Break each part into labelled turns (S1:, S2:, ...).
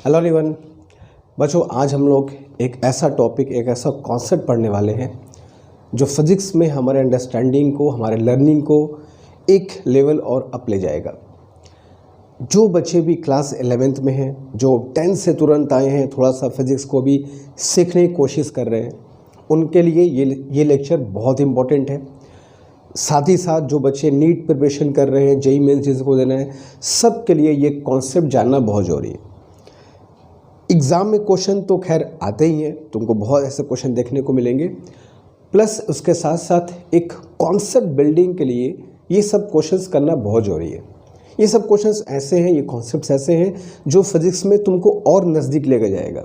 S1: Hello everyone. बच्चों, आज हम लोग एक ऐसा टॉपिक, एक ऐसा कॉन्सेप्ट पढ़ने वाले हैं जो फिज़िक्स में हमारे अंडरस्टैंडिंग को, हमारे लर्निंग को एक लेवल और अप ले जाएगा। जो बच्चे भी क्लास 11th में हैं, जो 10th से तुरंत आए हैं, थोड़ा सा फिज़िक्स को भी सीखने की कोशिश कर रहे हैं, उनके लिए ये लेक्चर बहुत इम्पोर्टेंट है। साथ ही साथ जो बच्चे नीट प्रिपरेशन कर रहे हैं, जेईई मेंस जिसको देना है, सब के लिए ये कॉन्सेप्ट जानना बहुत ज़रूरी है। एग्ज़ाम में क्वेश्चन तो खैर आते ही हैं, तुमको बहुत ऐसे क्वेश्चन देखने को मिलेंगे, प्लस उसके साथ साथ एक कॉन्सेप्ट बिल्डिंग के लिए ये सब क्वेश्चंस करना बहुत ज़रूरी है। ये सब क्वेश्चंस ऐसे हैं, ये कॉन्सेप्ट्स ऐसे हैं जो फिज़िक्स में तुमको और नज़दीक लेके जाएगा,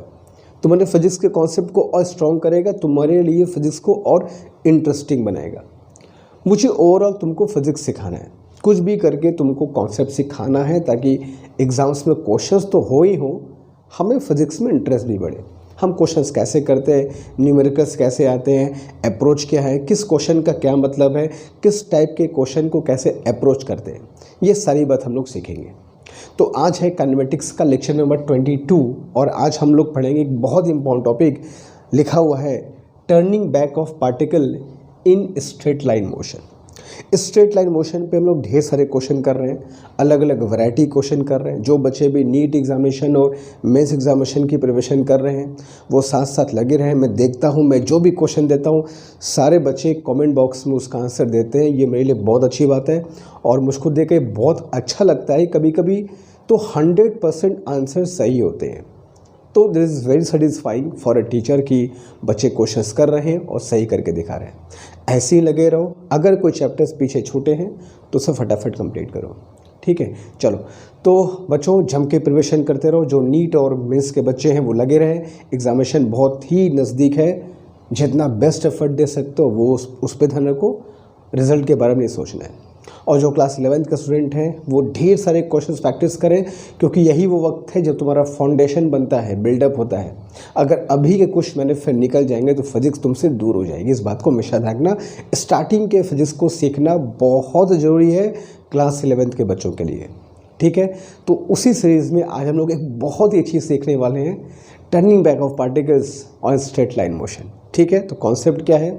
S1: तुम्हारे फिज़िक्स के कॉन्सेप्ट को और स्ट्रॉन्ग करेगा, तुम्हारे लिए फिज़िक्स को और इंटरेस्टिंग बनाएगा। मुझे ओवरऑल तुमको फिज़िक्स सिखाना है, कुछ भी करके तुमको कॉन्सेप्ट सिखाना है ताकि एग्ज़ाम्स में क्वेश्चंस तो हो ही हो, हमें फिज़िक्स में इंटरेस्ट भी बढ़े। हम क्वेश्चंस कैसे करते हैं, न्यूमेरिकल्स कैसे आते हैं, अप्रोच क्या है, किस क्वेश्चन का क्या मतलब है, किस टाइप के क्वेश्चन को कैसे अप्रोच करते हैं, ये सारी बात हम लोग सीखेंगे। तो आज है काइनेमेटिक्स का लेक्चर नंबर 22 और आज हम लोग पढ़ेंगे एक बहुत इंपॉर्टेंट टॉपिक, लिखा हुआ है turning back of particle in straight line motion. Straight line motion पे हम लोग ढेर सारे क्वेश्चन कर रहे हैं, अलग अलग वैरायटी क्वेश्चन कर रहे हैं। जो बच्चे भी नीट एग्जामिनेशन और मेंस एग्जामिनेशन की प्रिपरेशन कर रहे हैं वो साथ साथ लगे रहें। मैं देखता हूँ, मैं जो भी क्वेश्चन देता हूँ सारे बच्चे कमेंट बॉक्स में उसका आंसर देते हैं, ये मेरे लिए बहुत अच्छी बात है और मुझको देख के बहुत अच्छा लगता है। कभी कभी तो 100% आंसर सही होते हैं, तो this is very satisfying for a teacher कि बच्चे क्वेश्चंस कर रहे हैं और सही करके दिखा रहे हैं। ऐसे ही लगे रहो, अगर कोई चैप्टर्स पीछे छूटे हैं तो उसे फटाफट कंप्लीट करो, ठीक है। चलो, तो बच्चों जम के प्रिपरेशन करते रहो। जो नीट और मेंस के बच्चे हैं वो लगे रहें, एग्जामिनेशन बहुत ही नज़दीक है, जितना बेस्ट एफर्ट दे सकते हो वो उस पर ध्यान रखो, रिजल्ट के बारे में नहीं सोचना है। और जो क्लास 11th का स्टूडेंट हैं वो ढेर सारे क्वेश्चंस प्रैक्टिस करें, क्योंकि यही वो वक्त है जब तुम्हारा फाउंडेशन बनता है, बिल्डअप होता है। अगर अभी के कुछ महीने फिर निकल जाएंगे तो फिज़िक्स तुमसे दूर हो जाएगी, इस बात को हमेशा रखना। स्टार्टिंग के फिज़िक्स को सीखना बहुत ज़रूरी है क्लास 11th के बच्चों के लिए, ठीक है। तो उसी सीरीज़ में आज हम लोग एक बहुत ही चीज़ सीखने वाले हैं, turning back of particles on straight line motion, ठीक है। तो कॉन्सेप्ट क्या है,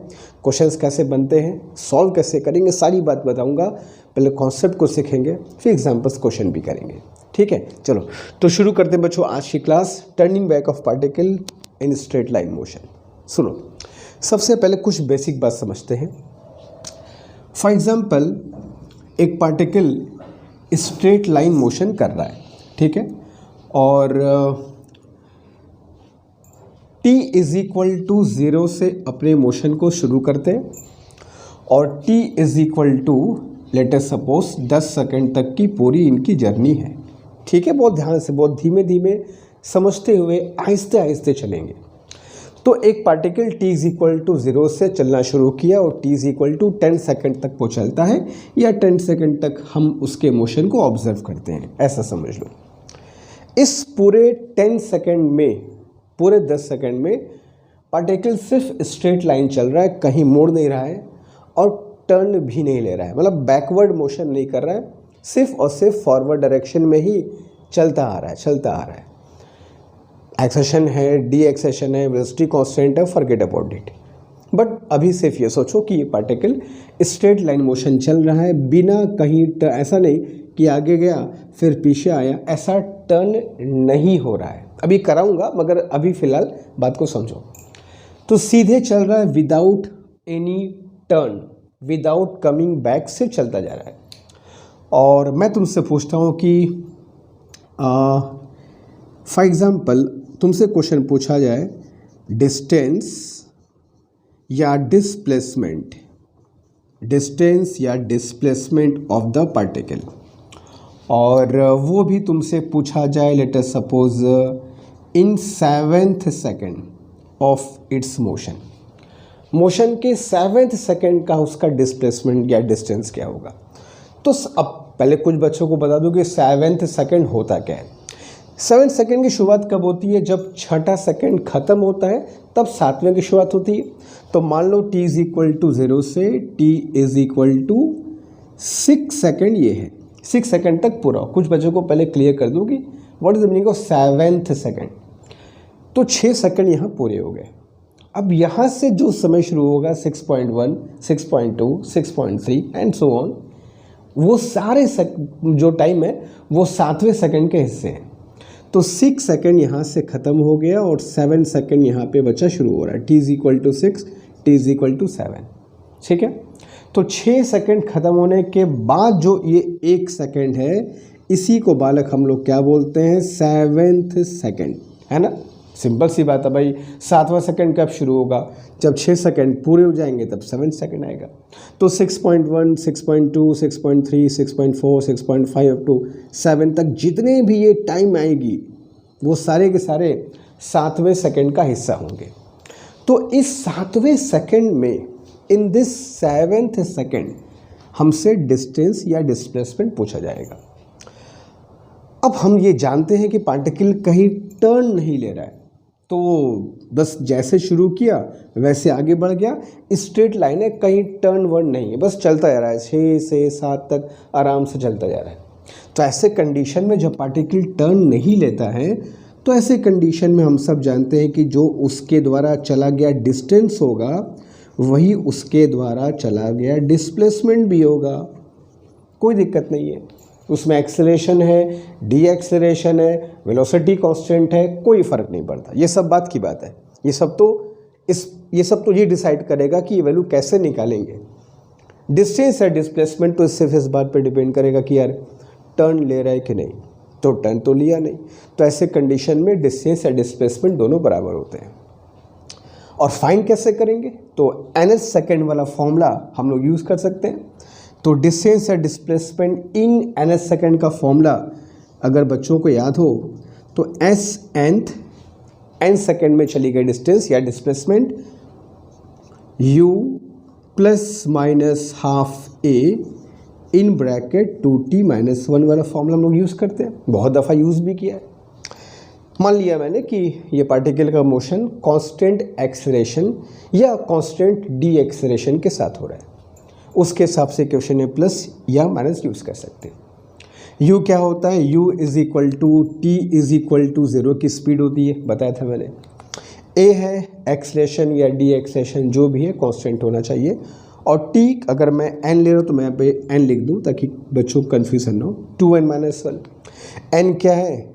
S1: क्वेश्चंस कैसे बनते हैं, सॉल्व कैसे करेंगे, सारी बात बताऊंगा। पहले कॉन्सेप्ट को सीखेंगे, फिर एग्जाम्पल्स क्वेश्चन भी करेंगे, ठीक है। चलो तो शुरू करते हैं बच्चों आज की class, turning back of particle in straight line motion. सुनो, सबसे पहले कुछ बेसिक बात समझते हैं। फॉर एग्जाम्पल, एक पार्टिकल स्ट्रेट लाइन मोशन कर रहा है, ठीक है, और t इज इक्वल टू 0 से अपने मोशन को शुरू करते हैं और t is equal to let us suppose 10 second तक की पूरी इनकी जर्नी है, ठीक है। बहुत ध्यान से, बहुत धीमे धीमे समझते हुए आहिस्ते आहिस्ते चलेंगे। तो एक particle t is equal to 0 से चलना शुरू किया और t is equal to 10 second तक वो चलता है, या 10 सेकेंड तक हम उसके मोशन को ऑब्जर्व करते हैं, ऐसा समझ लो। इस पूरे 10 सेकेंड में, पूरे 10 सेकेंड में पार्टिकल सिर्फ स्ट्रेट लाइन चल रहा है, कहीं मोड़ नहीं रहा है और टर्न भी नहीं ले रहा है, मतलब बैकवर्ड मोशन नहीं कर रहा है, सिर्फ और सिर्फ फॉरवर्ड डायरेक्शन में ही चलता आ रहा है, चलता आ रहा है। एक्सेशन है, डी एक्सेशन है, वेलोसिटी कांस्टेंट है, फॉरगेट अबाउट इट। बट अभी सिर्फ ये सोचो कि ये पार्टिकल स्ट्रेट लाइन मोशन चल रहा है, बिना कहीं ऐसा नहीं कि आगे गया फिर पीछे आया, ऐसा टर्न नहीं हो रहा है। अभी कराऊंगा, मगर अभी फ़िलहाल बात को समझो। तो सीधे चल रहा है without any turn, without coming back से चलता जा रहा है। और मैं तुमसे पूछता हूँ कि फॉर एग्ज़ाम्पल तुमसे क्वेश्चन पूछा जाए, डिस्टेंस या डिस्प्लेसमेंट, डिस्टेंस या डिस्प्लेसमेंट ऑफ द पार्टिकल, और वो भी तुमसे पूछा जाए late us suppose in 7th second of its motion, motion के 7th सेकेंड का उसका डिस्प्लेसमेंट या डिस्टेंस क्या होगा। तो अब पहले कुछ बच्चों को बता दूं कि 7th सेकेंड होता क्या है। 7th सेकेंड की शुरुआत कब होती है, जब 6ठा सेकेंड ख़त्म होता है तब 7वें की शुरुआत होती है। तो मान लो t इज़ इक्वल टू 0 से t is equal to 6 second, ये है 6 सेकेंड तक पूरा। कुछ बच्चों को पहले क्लियर कर दूँ कि what is the meaning of 7th second? तो 6 सेकेंड यहाँ पूरे हो गए। अब यहाँ से जो समय शुरू होगा 6.1, 6.2, 6.3 एंड सो ऑन, वो सारे जो टाइम है वो 7वें सेकेंड के हिस्से हैं। तो 6 सेकेंड यहाँ से ख़त्म हो गया और 7 सेकेंड यहाँ पे बचा शुरू हो रहा है। t=6, t=7, ठीक है। तो 6 सेकेंड ख़त्म होने के बाद जो ये 1 सेकेंड है, इसी को बालक हम लोग क्या बोलते हैं? 7th सेकेंड, है ना। सिंपल सी बात है भाई, 7वां सेकेंड कब शुरू होगा? जब 6 सेकेंड पूरे हो जाएंगे तब 7 सेकेंड आएगा। तो 6.1, 6.2, 6.3, 6.4, 6.5 अप टू 7 तक जितने भी ये टाइम आएगी वो सारे के सारे 7वें सेकेंड का हिस्सा होंगे। तो इस 7वें सेकेंड में, इन दिस 7th सेकेंड, हमसे डिस्टेंस या डिस्प्लेसमेंट पूछा जाएगा। अब हम ये जानते हैं कि पार्टिकल कहीं टर्न नहीं ले रहा है, तो बस जैसे शुरू किया वैसे आगे बढ़ गया। स्ट्रेट लाइन है, कहीं टर्न वर्न नहीं है, बस चलता जा रहा है, 6 से 7 तक आराम से चलता जा रहा है। तो ऐसे कंडीशन में जब पार्टिकल टर्न नहीं लेता है, तो ऐसे कंडीशन में हम सब जानते हैं कि जो उसके द्वारा चला गया डिस्टेंस होगा वही उसके द्वारा चला गया डिस्प्लेसमेंट भी होगा। कोई दिक्कत नहीं है, उसमें एक्सेलरेशन है, डी एक्सेलरेशन है, वेलोसिटी कांस्टेंट है, कोई फ़र्क नहीं पड़ता। ये सब बात की बात है। ये सब तो ये डिसाइड करेगा कि ये वैल्यू कैसे निकालेंगे। डिस्टेंस या डिस्प्लेसमेंट तो सिर्फ इस बात पे डिपेंड करेगा कि यार टर्न ले रहा है कि नहीं, तो टर्न तो लिया नहीं। तो ऐसे कंडीशन में डिस्टेंस या डिस्प्लेसमेंट दोनों बराबर होते हैं। और फाइंड कैसे करेंगे? तो nth सेकेंड वाला फॉर्मूला हम लोग यूज़ कर सकते हैं। तो डिस्टेंस या डिस्प्लेसमेंट इन nth सेकेंड का फॉर्मूला अगर बच्चों को याद हो तो n सेकेंड में चली गई डिस्टेंस या displacement u plus minus half a in bracket 2t-1 वाला फॉर्मूला हम लोग यूज़ करते हैं, बहुत दफ़ा यूज़ भी किया है। मान लिया मैंने कि ये पार्टिकल का मोशन कांस्टेंट एक्सेलरेशन या कांस्टेंट डी एक्सेलरेशन के साथ हो रहा है, उसके हिसाब से क्वेश्चन में प्लस या माइनस यूज़ कर सकते हैं। u क्या होता है? u t 0 की स्पीड होती है, बताया था मैंने। a है एक्सेलरेशन या डी एक्सेलरेशन, जो भी है कांस्टेंट होना चाहिए। और t अगर मैं n ले रहा हूँ तो मैं यहाँ पे n लिख दूँ ताकि बच्चों को कन्फ्यूजन ना हो। 2n-1 n क्या है?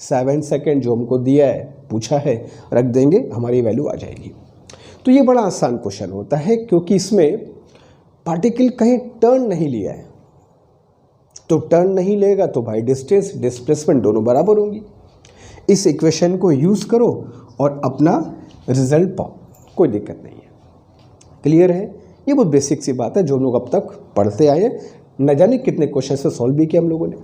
S1: 7 सेकेंड जो हमको दिया है, पूछा है, रख देंगे, हमारी वैल्यू आ जाएगी। तो ये बड़ा आसान क्वेश्चन होता है क्योंकि इसमें पार्टिकल कहीं टर्न नहीं लिया है। तो टर्न नहीं लेगा तो भाई डिस्टेंस डिस्प्लेसमेंट दोनों बराबर होंगी। इस इक्वेशन को यूज़ करो और अपना रिजल्ट पाओ, कोई दिक्कत नहीं है। क्लियर है? ये बहुत बेसिक सी बात है जो हम लोग अब तक पढ़ते आए हैं, न जाने कितने क्वेश्चन से सॉल्व भी किया हम लोगों ने।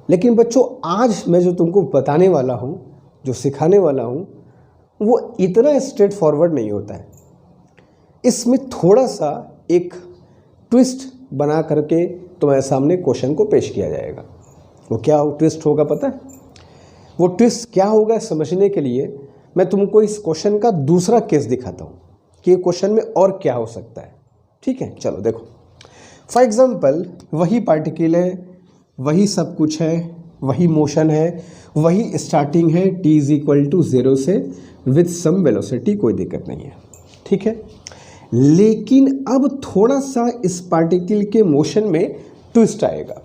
S1: लेकिन बच्चों आज मैं जो तुमको बताने वाला हूँ, जो सिखाने वाला हूँ, वो इतना स्ट्रेट फॉरवर्ड नहीं होता है। इसमें थोड़ा सा एक ट्विस्ट बना करके तुम्हारे सामने क्वेश्चन को पेश किया जाएगा। वो क्या ट्विस्ट होगा पता है? वो ट्विस्ट क्या होगा समझने के लिए मैं तुमको इस क्वेश्चन का दूसरा केस दिखाता हूँ कि ये क्वेश्चन में और क्या हो सकता है। ठीक है, चलो देखो। फॉर एग्जाम्पल वही पार्टिकल है, वही सब कुछ है, वही मोशन है, वही स्टार्टिंग है t=0 से विथ सम वेलोसिटी, कोई दिक्कत नहीं है। ठीक है, लेकिन अब थोड़ा सा इस पार्टिकल के मोशन में ट्विस्ट आएगा।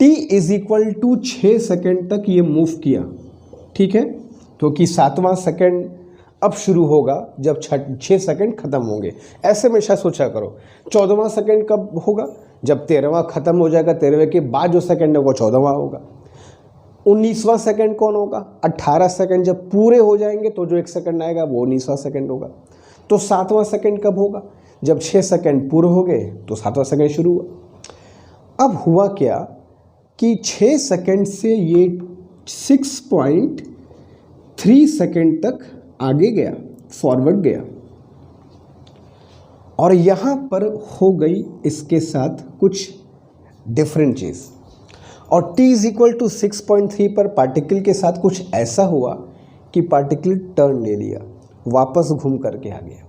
S1: t=6 सेकेंड तक ये मूव किया, ठीक है, क्योंकि 7वां सेकेंड अब शुरू होगा जब 6 सेकेंड ख़त्म होंगे। ऐसे में शायद सोचा करो 14वां सेकेंड कब होगा? जब 13वां ख़त्म हो जाएगा, 13वें के बाद जो सेकेंड है वो 14वां होगा। 19वां सेकेंड कौन होगा? 18 सेकेंड जब पूरे हो जाएंगे तो जो 1 सेकेंड आएगा वो 19वां सेकेंड होगा। तो 7वां सेकेंड कब होगा? जब 6 सेकेंड पूरे हो गए तो 7वां सेकेंड शुरू हुआ। अब हुआ क्या कि 6 सेकेंड से ये 6.3 सेकेंड तक आगे गया, फॉरवर्ड गया, और यहाँ पर हो गई इसके साथ कुछ डिफरेंट चीज़। और t=6.3 पर पार्टिकल के साथ कुछ ऐसा हुआ कि पार्टिकल टर्न ले लिया, वापस घूम करके आ गया।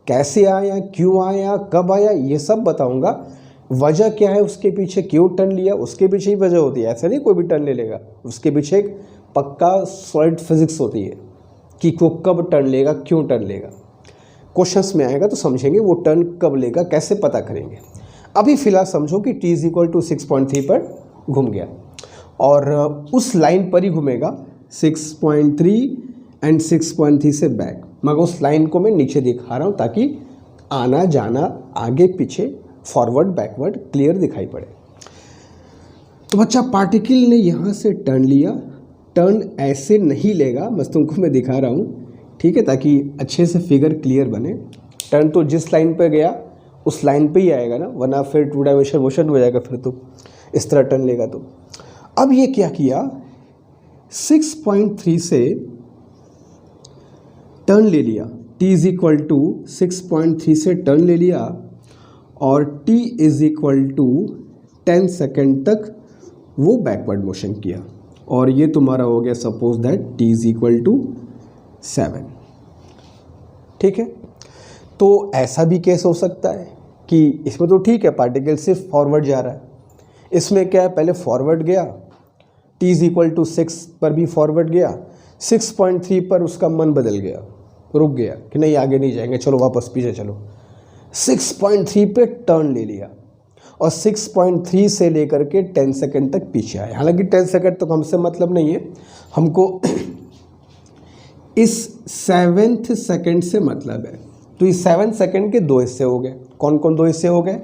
S1: कैसे आया, क्यों आया, कब आया, ये सब बताऊंगा। वजह क्या है उसके पीछे, क्यों टर्न लिया, उसके पीछे ही वजह होती है। ऐसा नहीं कोई भी टर्न ले लेगा, उसके पीछे एक पक्का सॉलिड फिजिक्स होती है कि वो कब टर्न लेगा, क्यों टर्न लेगा। क्वेश्चंस में आएगा तो समझेंगे वो टर्न कब लेगा, कैसे पता करेंगे। अभी फिलहाल समझो कि t इज इक्वल टू 6.3 पर घूम गया और उस लाइन पर ही घूमेगा 6.3 एंड 6.3 से बैक, मगर उस लाइन को मैं नीचे दिखा रहा हूँ ताकि आना जाना आगे पीछे फॉरवर्ड बैकवर्ड क्लियर दिखाई पड़े। तो बच्चा पार्टिकल ने यहाँ से टर्न लिया, टर्न ऐसे नहीं लेगा, बस तुमको मैं दिखा रहा हूँ, ठीक है, ताकि अच्छे से फिगर क्लियर बने। टर्न तो जिस लाइन पे गया उस लाइन पे ही आएगा ना, वरना फिर टू डायमेंशन मोशन हो जाएगा, फिर तो इस तरह टर्न लेगा। तो अब ये क्या किया, 6.3 से टर्न ले लिया, t इज इक्वल टू 6.3 से टर्न ले लिया और t is equal to 10 second तक वो बैकवर्ड मोशन किया और ये तुम्हारा हो गया suppose that t is equal to 7। ठीक है, तो ऐसा भी केस हो सकता है कि इसमें तो ठीक है पार्टिकल सिर्फ फॉरवर्ड जा रहा है, इसमें क्या है पहले फॉरवर्ड गया, t इज इक्वल टू 6 पर भी फॉरवर्ड गया, 6.3 पर उसका मन बदल गया, रुक गया कि नहीं आगे नहीं जाएंगे, चलो वापस पीछे चलो, 6.3 पे टर्न ले लिया और 6.3 से लेकर के 10 सेकंड तक पीछे आए। हालांकि 10 सेकंड तक हमसे मतलब नहीं है, हमको इस 7th सेकंड से मतलब है। तो इस 7 सेकंड के दो हिस्से हो गए। कौन कौन दो हिस्से हो गए,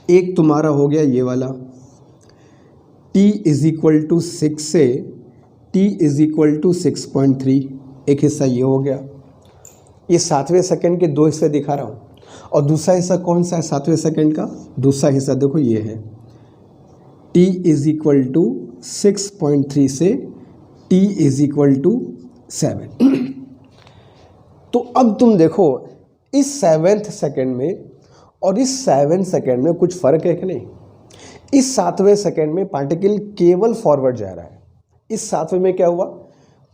S1: एक तुम्हारा हो गया ये वाला t इज इक्वल टू 6 से t इज इक्वल टू 6.3, एक हिस्सा ये हो गया। ये 7वें सेकंड के दो हिस्से दिखा रहा हूँ और दूसरा हिस्सा कौन सा है 7वें सेकंड का, दूसरा हिस्सा देखो ये है t इज इक्वल टू 6.3 से t इज इक्वल टू 7। तो अब तुम देखो इस 7th सेकंड में और इस 7 सेकंड में कुछ फ़र्क है कि नहीं। इस 7वें सेकंड में पार्टिकल केवल फॉरवर्ड जा रहा है, इस 7वें में क्या हुआ,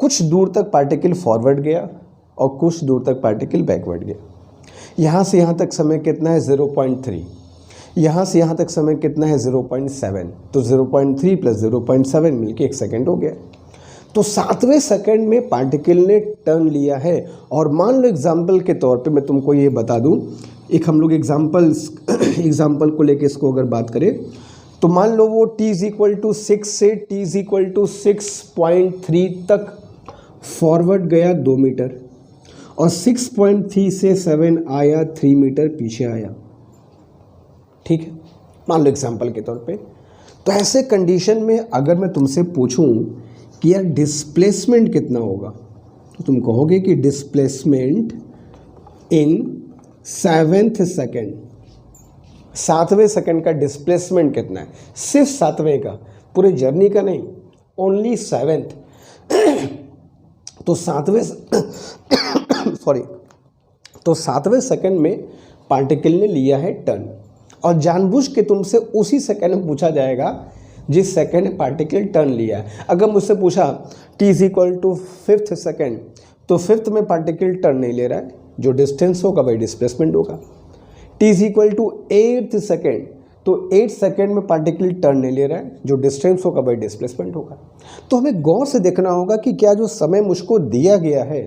S1: कुछ दूर तक पार्टिकल फॉरवर्ड गया और कुछ दूर तक पार्टिकल बैकवर्ड गया। यहाँ से यहाँ तक समय कितना है 0.3, यहाँ से यहाँ तक समय कितना है 0.7, तो 0.3 प्लस 0.7 मिलके 1 सेकंड हो गया। तो 7वें सेकंड में पार्टिकल ने टर्न लिया है। और मान लो एग्जाम्पल के तौर पे मैं तुमको ये बता दूं, एक हम लोग एग्जाम्पल को लेके इसको अगर बात करें तो मान लो वो t इज इक्वल टू 6 से t इज इक्वल टू 6.3 तक फॉरवर्ड गया 2 मीटर और 6.3 से 7 आया 3 मीटर पीछे आया। ठीक है, मान लो एग्जाम्पल के तौर पे। तो ऐसे कंडीशन में अगर मैं तुमसे पूछूं कि यार डिस्प्लेसमेंट कितना होगा, तो तुम कहोगे कि डिस्प्लेसमेंट इन 7th सेकंड, 7वें सेकंड का डिस्प्लेसमेंट कितना है, सिर्फ 7वें का, पूरे जर्नी का नहीं, ओनली 7th। तो 7वें सेकंड में पार्टिकल ने लिया है टर्न और जानबूझ के तुमसे उसी सेकंड में पूछा जाएगा जिस सेकंड पार्टिकल टर्न लिया है। अगर मुझसे पूछा t is equal to 5th second, तो 5th में पार्टिकल टर्न नहीं ले रहा है, जो डिस्टेंस होगा वही डिस्प्लेसमेंट होगा। t is equal to 8th second, तो 8 सेकंड में पार्टिकल टर्न नहीं ले रहा है, जो डिस्टेंस होगा वही डिस्प्लेसमेंट होगा। तो हमें गौर से देखना होगा कि क्या जो समय मुझको दिया गया है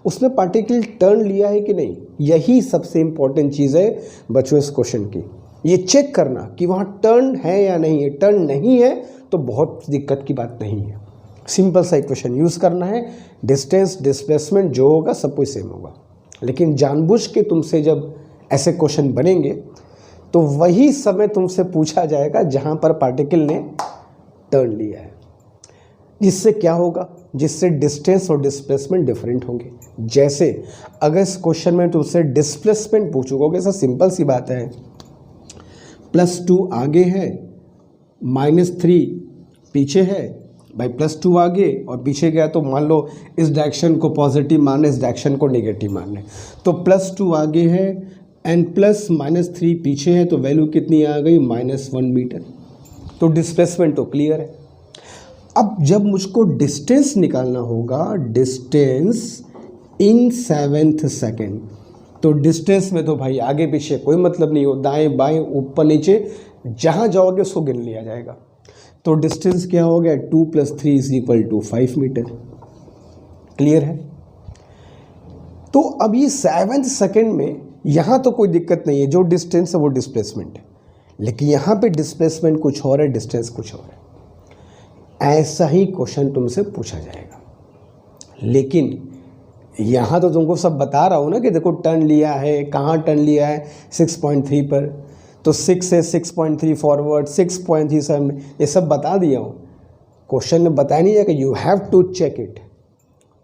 S1: उसमें पार्टिकल टर्न लिया है कि नहीं। यही सबसे इम्पॉर्टेंट चीज़ है बच्चों इस क्वेश्चन की, ये चेक करना कि वहाँ टर्न है या नहीं है। टर्न नहीं है तो बहुत दिक्कत की बात नहीं है, सिंपल सा इक्वेशन यूज़ करना है, डिस्टेंस डिस्प्लेसमेंट जो होगा सब कुछ सेम होगा। लेकिन जानबूझ के तुमसे जब ऐसे क्वेश्चन बनेंगे तो वही समय तुमसे पूछा जाएगा जहाँ पर पार्टिकल ने टर्न लिया है। जिससे क्या होगा, जिससे डिस्टेंस और डिस्प्लेसमेंट डिफरेंट होंगे। जैसे अगर इस क्वेश्चन में तुमसे डिस्प्लेसमेंट पूछोगे, ऐसा सिंपल सी बात है, +2 आगे है, -3 पीछे है, भाई +2 आगे और पीछे गया तो मान लो इस डायरेक्शन को पॉजिटिव मानना, इस डायरेक्शन को नेगेटिव मानना है। तो +2 आगे है एंड +-3 पीछे है, तो वैल्यू कितनी आ गई -1 मीटर। तो डिस्प्लेसमेंट तो क्लियर है। अब जब मुझको डिस्टेंस निकालना होगा, डिस्टेंस इन 7th सेकंड, तो डिस्टेंस में तो भाई आगे पीछे कोई मतलब नहीं हो, दाएं बाएं ऊपर नीचे जहाँ जाओगे उसको गिन लिया जाएगा। तो डिस्टेंस क्या हो गया, 2 + 3 = 5 मीटर। क्लियर है। तो अब ये 7th सेकेंड में यहाँ तो कोई दिक्कत नहीं है, जो डिस्टेंस है वो डिस्प्लेसमेंट है, लेकिन यहाँ पे डिस्प्लेसमेंट कुछ और है, डिस्टेंस कुछ और है। ऐसा ही क्वेश्चन तुमसे पूछा जाएगा, लेकिन यहाँ तो तुमको सब बता रहा हूँ ना कि देखो टर्न लिया है, कहाँ टर्न लिया है, 6.3 पर, तो 6 से 6.3 फॉरवर्ड, 6.37, ये सब बता दिया हूँ। क्वेश्चन में बताया नहीं जाएगा, you have to check it.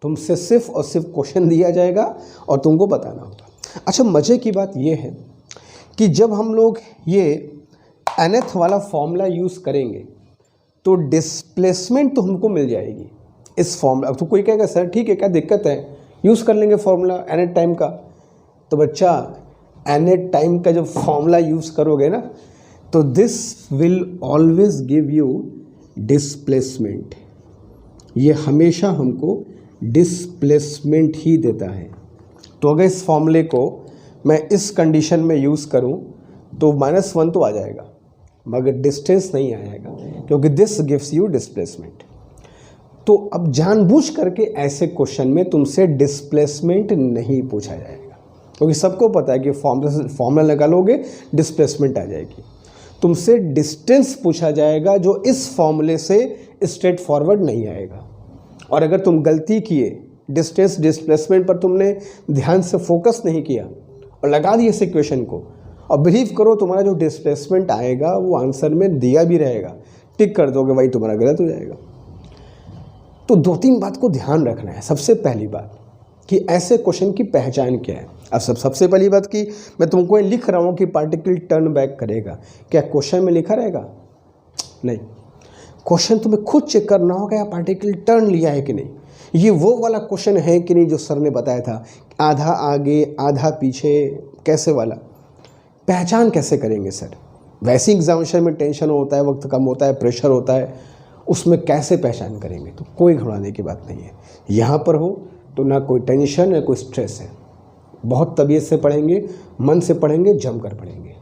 S1: तुमसे सिर्फ और सिर्फ क्वेश्चन दिया जाएगा और तुमको बताना होगा। अच्छा, मज़े की बात ये है कि जब हम लोग ये nth वाला फॉर्मूला यूज़ करेंगे तो डिस्प्लेसमेंट तो हमको मिल जाएगी इस फॉर्मूला। तो कोई कहेगा सर ठीक है, क्या दिक्कत है, यूज़ कर लेंगे फॉर्मूला nth टाइम का। तो बच्चा nth टाइम का जब फॉर्मूला यूज़ करोगे ना, तो this will always give you displacement. ये हमेशा हमको डिस्प्लेसमेंट ही देता है। तो अगर इस फॉर्मूले को मैं इस कंडीशन में यूज़ करूं तो -1 तो आ जाएगा, मगर डिस्टेंस नहीं आएगा, क्योंकि दिस गिव्स यू डिस्प्लेसमेंट। तो अब जानबूझ करके ऐसे क्वेश्चन में तुमसे डिस्प्लेसमेंट नहीं पूछा जाएगा, क्योंकि सबको पता है कि फॉर्मूला निकालोगे डिस्प्लेसमेंट आ जाएगी। तुमसे डिस्टेंस पूछा जाएगा, जो इस फॉर्मूले से स्ट्रेट फॉरवर्ड नहीं आएगा। और अगर तुम गलती किए, डिस्टेंस डिस्प्लेसमेंट पर तुमने ध्यान से फोकस नहीं किया और लगा दिए इस इक्वेशन को, और बिलीव करो तुम्हारा जो डिस्प्लेसमेंट आएगा वो आंसर में दिया भी रहेगा, टिक कर दोगे, वही तुम्हारा गलत हो जाएगा। तो 2-3 बात को ध्यान रखना है। सबसे पहली बात कि ऐसे क्वेश्चन की पहचान क्या है। अब सबसे पहली बात कि मैं तुमको लिख रहा हूँ कि पार्टिकल टर्न बैक करेगा, क्या क्वेश्चन में लिखा रहेगा? नहीं, क्वेश्चन तुम्हें खुद चेक करना होगा, पार्टिकल टर्न लिया है कि नहीं। ये वो वाला क्वेश्चन है कि नहीं जो सर ने बताया था, आधा आगे आधा पीछे, कैसे वाला? पहचान कैसे करेंगे सर? वैसे एग्जामिनेशन में टेंशन होता है, वक्त कम होता है, प्रेशर होता है, उसमें कैसे पहचान करेंगे? तो कोई घबराने की बात नहीं है। यहाँ पर हो तो ना कोई टेंशन ना कोई स्ट्रेस है। बहुत तबीयत से पढ़ेंगे, मन से पढ़ेंगे, जम कर पढ़ेंगे।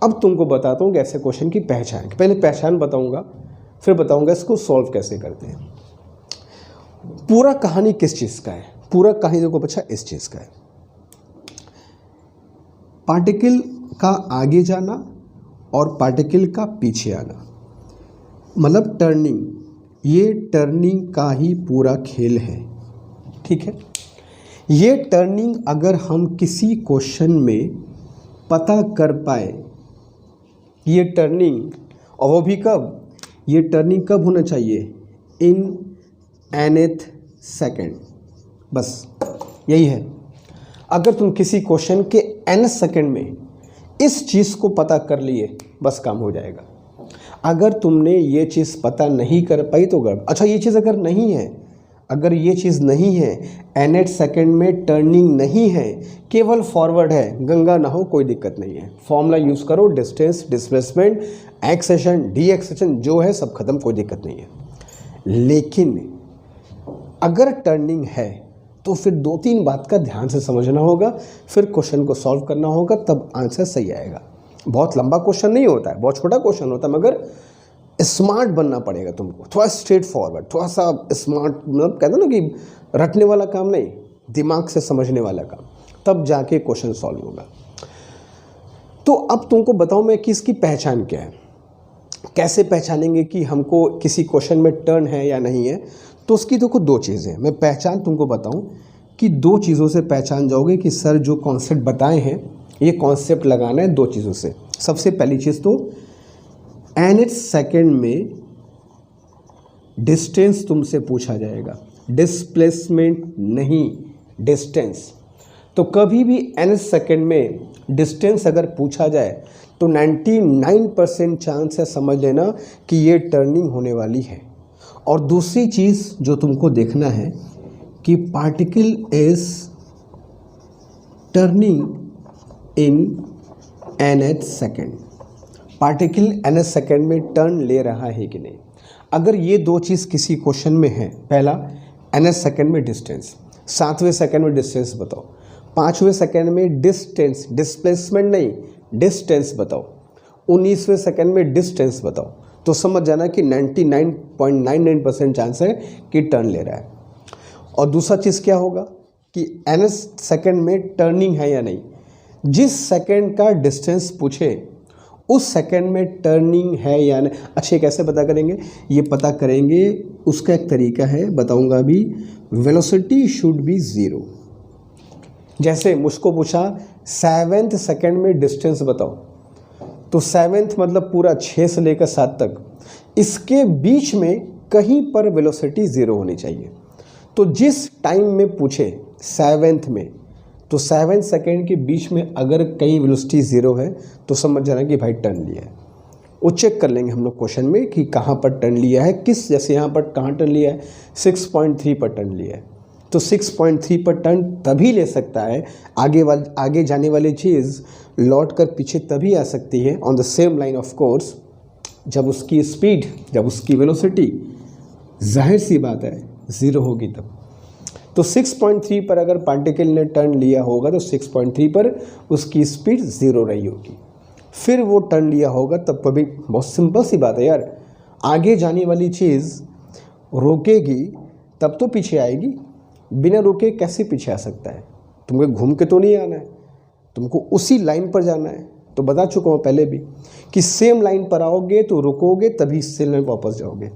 S1: अब तुमको बताता हूँ कि ऐसे क्वेश्चन की पहचान, पहले पहचान बताऊँगा, फिर बताऊँगा इसको सॉल्व कैसे करते हैं। पूरा कहानी किस चीज़ का है? पूरा कहानी देखो बच्चा इस चीज़ का है, पार्टिकल का आगे जाना और पार्टिकल का पीछे आना, मतलब टर्निंग। ये टर्निंग का ही पूरा खेल है, ठीक है। ये टर्निंग अगर हम किसी क्वेश्चन में पता कर पाए, ये टर्निंग, और वो भी कब, ये टर्निंग कब होना चाहिए? इन nth सेकेंड, बस यही है। अगर तुम किसी क्वेश्चन के nth सेकेंड में इस चीज़ को पता कर लिए, बस काम हो जाएगा। अगर तुमने ये चीज़ पता नहीं कर पाई तो गड़बड़। अच्छा, ये चीज़ अगर नहीं है, अगर ये चीज़ नहीं है, nth सेकेंड में टर्निंग नहीं है, केवल फॉरवर्ड है, गंगा ना हो, कोई दिक्कत नहीं है। फॉर्मूला यूज़ करो, distance, displacement, acceleration, deceleration, जो है सब खत्म, कोई दिक्कत नहीं है। लेकिन अगर टर्निंग है तो फिर 2-3 बात का ध्यान से समझना होगा, फिर क्वेश्चन को सॉल्व करना होगा, तब आंसर सही आएगा। बहुत लंबा क्वेश्चन नहीं होता है, बहुत छोटा क्वेश्चन होता है, मगर स्मार्ट बनना पड़ेगा तुमको, थोड़ा स्ट्रेट फॉरवर्ड, थोड़ा सा स्मार्ट, मतलब कहते हैं ना कि रटने वाला काम नहीं, दिमाग से समझने वाला काम, तब जाके क्वेश्चन सॉल्व होगा। तो अब तुमको बताऊं मैं कि इसकी पहचान क्या है, कैसे पहचानेंगे कि हमको किसी क्वेश्चन में टर्न है या नहीं है। तो उसकी देखो 2 चीज़ें हैं, मैं पहचान तुमको बताऊं कि 2 चीज़ों से पहचान जाओगे कि सर जो कॉन्सेप्ट बताए हैं, ये कॉन्सेप्ट लगाना है 2 चीज़ों से। सबसे पहली चीज़ तो nth सेकेंड में डिस्टेंस तुमसे पूछा जाएगा, डिस्प्लेसमेंट नहीं, डिस्टेंस। तो कभी भी nth सेकेंड में डिस्टेंस अगर पूछा जाए तो 99% चांस है, समझ लेना कि ये टर्निंग होने वाली है। और दूसरी चीज़ जो तुमको देखना है कि particle is turning in nth second, particle nth second में टर्न ले रहा है कि नहीं। अगर ये 2 चीज़ किसी क्वेश्चन में है, पहला nth सेकेंड में डिस्टेंस, 7वें सेकेंड में डिस्टेंस बताओ, 5वें सेकेंड में डिस्टेंस, डिस्प्लेसमेंट नहीं, डिस्टेंस बताओ, 19वें सेकंड में डिस्टेंस बताओ, तो समझ जाना कि 99.99% चांस है कि टर्न ले रहा है। और दूसरा चीज़ क्या होगा कि nth सेकंड में टर्निंग है या नहीं। जिस सेकंड का डिस्टेंस पूछे उस सेकंड में टर्निंग है या नहीं। अच्छा, कैसे पता करेंगे? ये पता करेंगे, उसका एक तरीका है, बताऊंगा अभी। Velocity should be 0। जैसे मुझको पूछा 7वें सेकंड में डिस्टेंस बताओ, तो 7वें मतलब पूरा 6 से लेकर 7 तक, इसके बीच में कहीं पर वेलोसिटी 0 होनी चाहिए। तो जिस टाइम में पूछे 7वें में, तो 7 सेकंड के बीच में अगर कहीं वेलोसिटी 0 है तो समझ जाना कि भाई टर्न लिया है। वो चेक कर लेंगे हम लोग क्वेश्चन में कि कहाँ पर टर्न लिया है, किस, जैसे यहाँ पर कहाँ टर्न लिया है, 6.3 पर टर्न लिया है। तो 6.3 पर टर्न तभी ले सकता है, आगे जाने वाली चीज़ लौट कर पीछे तभी आ सकती है on the same line of course, जब उसकी स्पीड, जब उसकी वेलोसिटी जाहिर सी बात है 0 होगी तब। तो 6.3 पर अगर पार्टिकल ने टर्न लिया होगा तो 6.3 पर उसकी स्पीड 0 रही होगी। फिर वो टर्न लिया होगा तब कभी, बहुत सिंपल सी बात है यार, आगे जाने वाली चीज़ रोकेगी तब तो पीछे आएगी, बिना रोके कैसे पीछे आ सकता है? तुमको घूम के तो नहीं आना है, तुमको उसी लाइन पर जाना है। तो बता चुका हूँ पहले भी कि सेम लाइन पर आओगे तो रुकोगे, तभी सेम लाइन वापस जाओगे।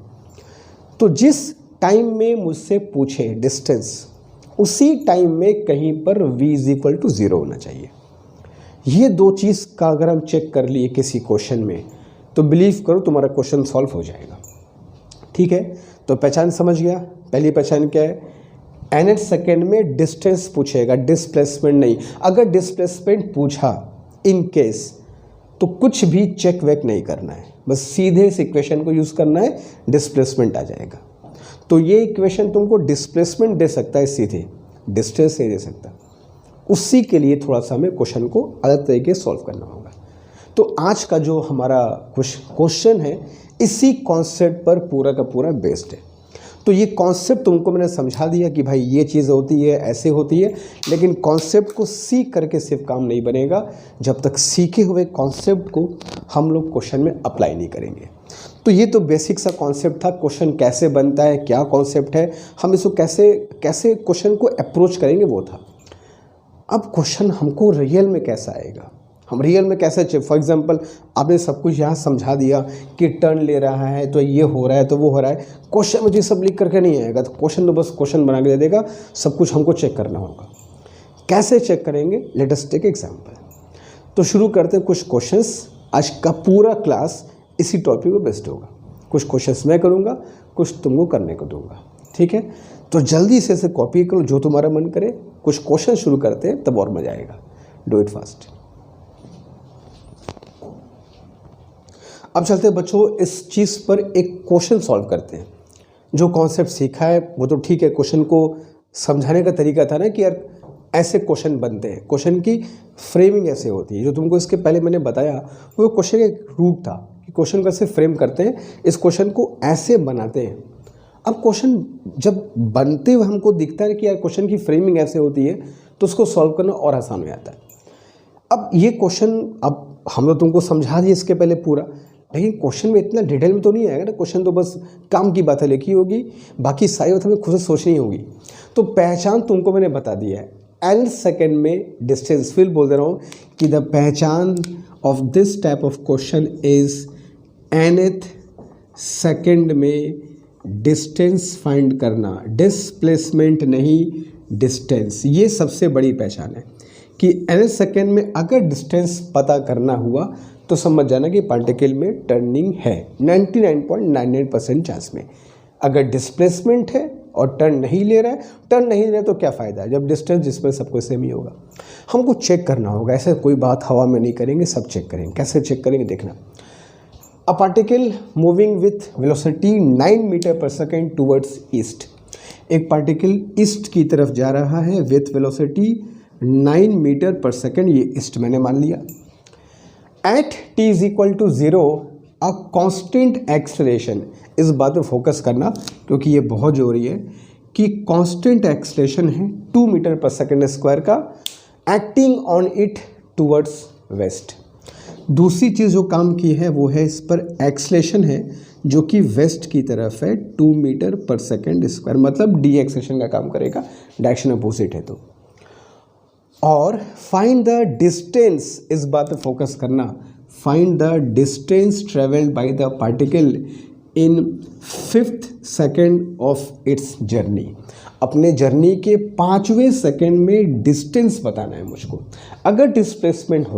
S1: तो जिस टाइम में मुझसे पूछे डिस्टेंस, उसी टाइम में कहीं पर v = 0 होना चाहिए। ये दो चीज़ का अगर हम चेक कर लिए किसी क्वेश्चन में, तो बिलीव करो तुम्हारा क्वेश्चन सॉल्व हो जाएगा। ठीक है, तो पहचान समझ गया। पहली पहचान क्या है? nth सेकेंड में डिस्टेंस पूछेगा, डिस्प्लेसमेंट नहीं। अगर डिस्प्लेसमेंट पूछा इन केस, तो कुछ भी चेक वेक नहीं करना है, बस सीधे इस इक्वेशन को यूज़ करना है, डिस्प्लेसमेंट आ जाएगा। तो ये इक्वेशन तुमको डिस्प्लेसमेंट दे सकता है, सीधे डिस्टेंस नहीं दे सकता। उसी के लिए थोड़ा सा हमें क्वेश्चन को अलग तरीके से सॉल्व करना होगा। तो आज का जो हमारा क्वेश्चन है इसी कॉन्सेप्ट पर पूरा का पूरा बेस्ड है। तो ये कॉन्सेप्ट तुमको मैंने समझा दिया कि भाई ये चीज़ होती है, ऐसे होती है, लेकिन कॉन्सेप्ट को सीख करके सिर्फ काम नहीं बनेगा जब तक सीखे हुए कॉन्सेप्ट को हम लोग क्वेश्चन में अप्लाई नहीं करेंगे। तो ये तो बेसिक सा कॉन्सेप्ट था, क्वेश्चन कैसे बनता है, क्या कॉन्सेप्ट है, हम इसको कैसे क्वेश्चन को अप्रोच करेंगे वो था। अब क्वेश्चन हमको रियल में कैसा आएगा, हम रियल में कैसे, फॉर एग्जांपल आपने सब कुछ यहाँ समझा दिया कि टर्न ले रहा है तो ये हो रहा है तो वो हो रहा है, क्वेश्चन मुझे सब लिख करके नहीं आएगा। तो क्वेश्चन तो बस क्वेश्चन बना के दे देगा, सब कुछ हमको चेक करना होगा। कैसे चेक करेंगे? Let us take example. तो शुरू करते हैं कुछ क्वेश्चंस। आज का पूरा क्लास इसी टॉपिक पर बेस्ड होगा। कुछ क्वेश्चंस मैं करूँगा, कुछ तुमको करने को दूंगा। ठीक है, तो जल्दी से कॉपी करो जो तुम्हारा मन करे। कुछ क्वेश्चन शुरू करते हैं, तब और मजा आएगा। Do it fast. अब चलते हैं बच्चों, इस चीज़ पर एक क्वेश्चन सॉल्व करते हैं। जो कॉन्सेप्ट सीखा है वो तो ठीक है, क्वेश्चन को समझाने का तरीका था ना कि यार ऐसे क्वेश्चन बनते हैं, क्वेश्चन की फ्रेमिंग ऐसे होती है। जो तुमको इसके पहले मैंने बताया वो क्वेश्चन का एक रूट था कि क्वेश्चन कैसे फ्रेम करते हैं, इस क्वेश्चन को ऐसे बनाते हैं। अब क्वेश्चन जब बनते हुए हमको दिखता है कि यार क्वेश्चन की फ्रेमिंग ऐसे होती है, तो उसको सॉल्व करना और आसान हो जाता है। अब ये क्वेश्चन, अब हम लोग तुमको समझा दिए इसके पहले पूरा, लेकिन क्वेश्चन में इतना डिटेल में तो नहीं आएगा ना। क्वेश्चन तो बस काम की बातें लिखी होगी, बाकी सारी बात हमें खुद से सोचनी होगी। तो पहचान तुमको मैंने बता दिया है। nth सेकेंड में डिस्टेंस, फिर बोल दे रहा हूँ कि द पहचान of this type of question is nth second में डिस्टेंस फाइंड करना, डिस्प्लेसमेंट नहीं डिस्टेंस। ये सबसे बड़ी पहचान है कि nth सेकेंड में अगर डिस्टेंस पता करना हुआ तो समझ जाना कि पार्टिकल में टर्निंग है 99.99% चांस में। अगर डिस्प्लेसमेंट है और टर्न नहीं ले रहा है, टर्न नहीं ले रहा है तो क्या फ़ायदा है जब डिस्टेंस जिसमें सबको सेम ही होगा। हमको चेक करना होगा, ऐसे कोई बात हवा में नहीं करेंगे, सब चेक करेंगे। कैसे चेक करेंगे देखना। A particle moving with velocity 9 metre per second towards east. एक पार्टिकल ईस्ट की तरफ जा रहा है with velocity 9 metre per second, ये ईस्ट मैंने मान लिया। At t = 0 a constant acceleration. इस बात पे फोकस करना क्योंकि ये बहुत जरूरी है कि कांस्टेंट एक्सेलरेशन है 2 मीटर पर सेकेंड स्क्वायर का, acting on it towards west. दूसरी चीज़ जो काम की है वो है इस पर एक्सलेशन है जो कि वेस्ट की तरफ है 2 मीटर पर सेकेंड स्क्वायर, मतलब डी एक्सलेशन का काम करेगा, डायरेक्शन अपोजिट है तो। और फाइंड द डिस्टेंस, इस बात पे फोकस करना, find the distance travelled by the particle in 5th second of it's journey. अपने जर्नी के 5वें सेकेंड में डिस्टेंस बताना है मुझको। अगर डिस्प्लेसमेंट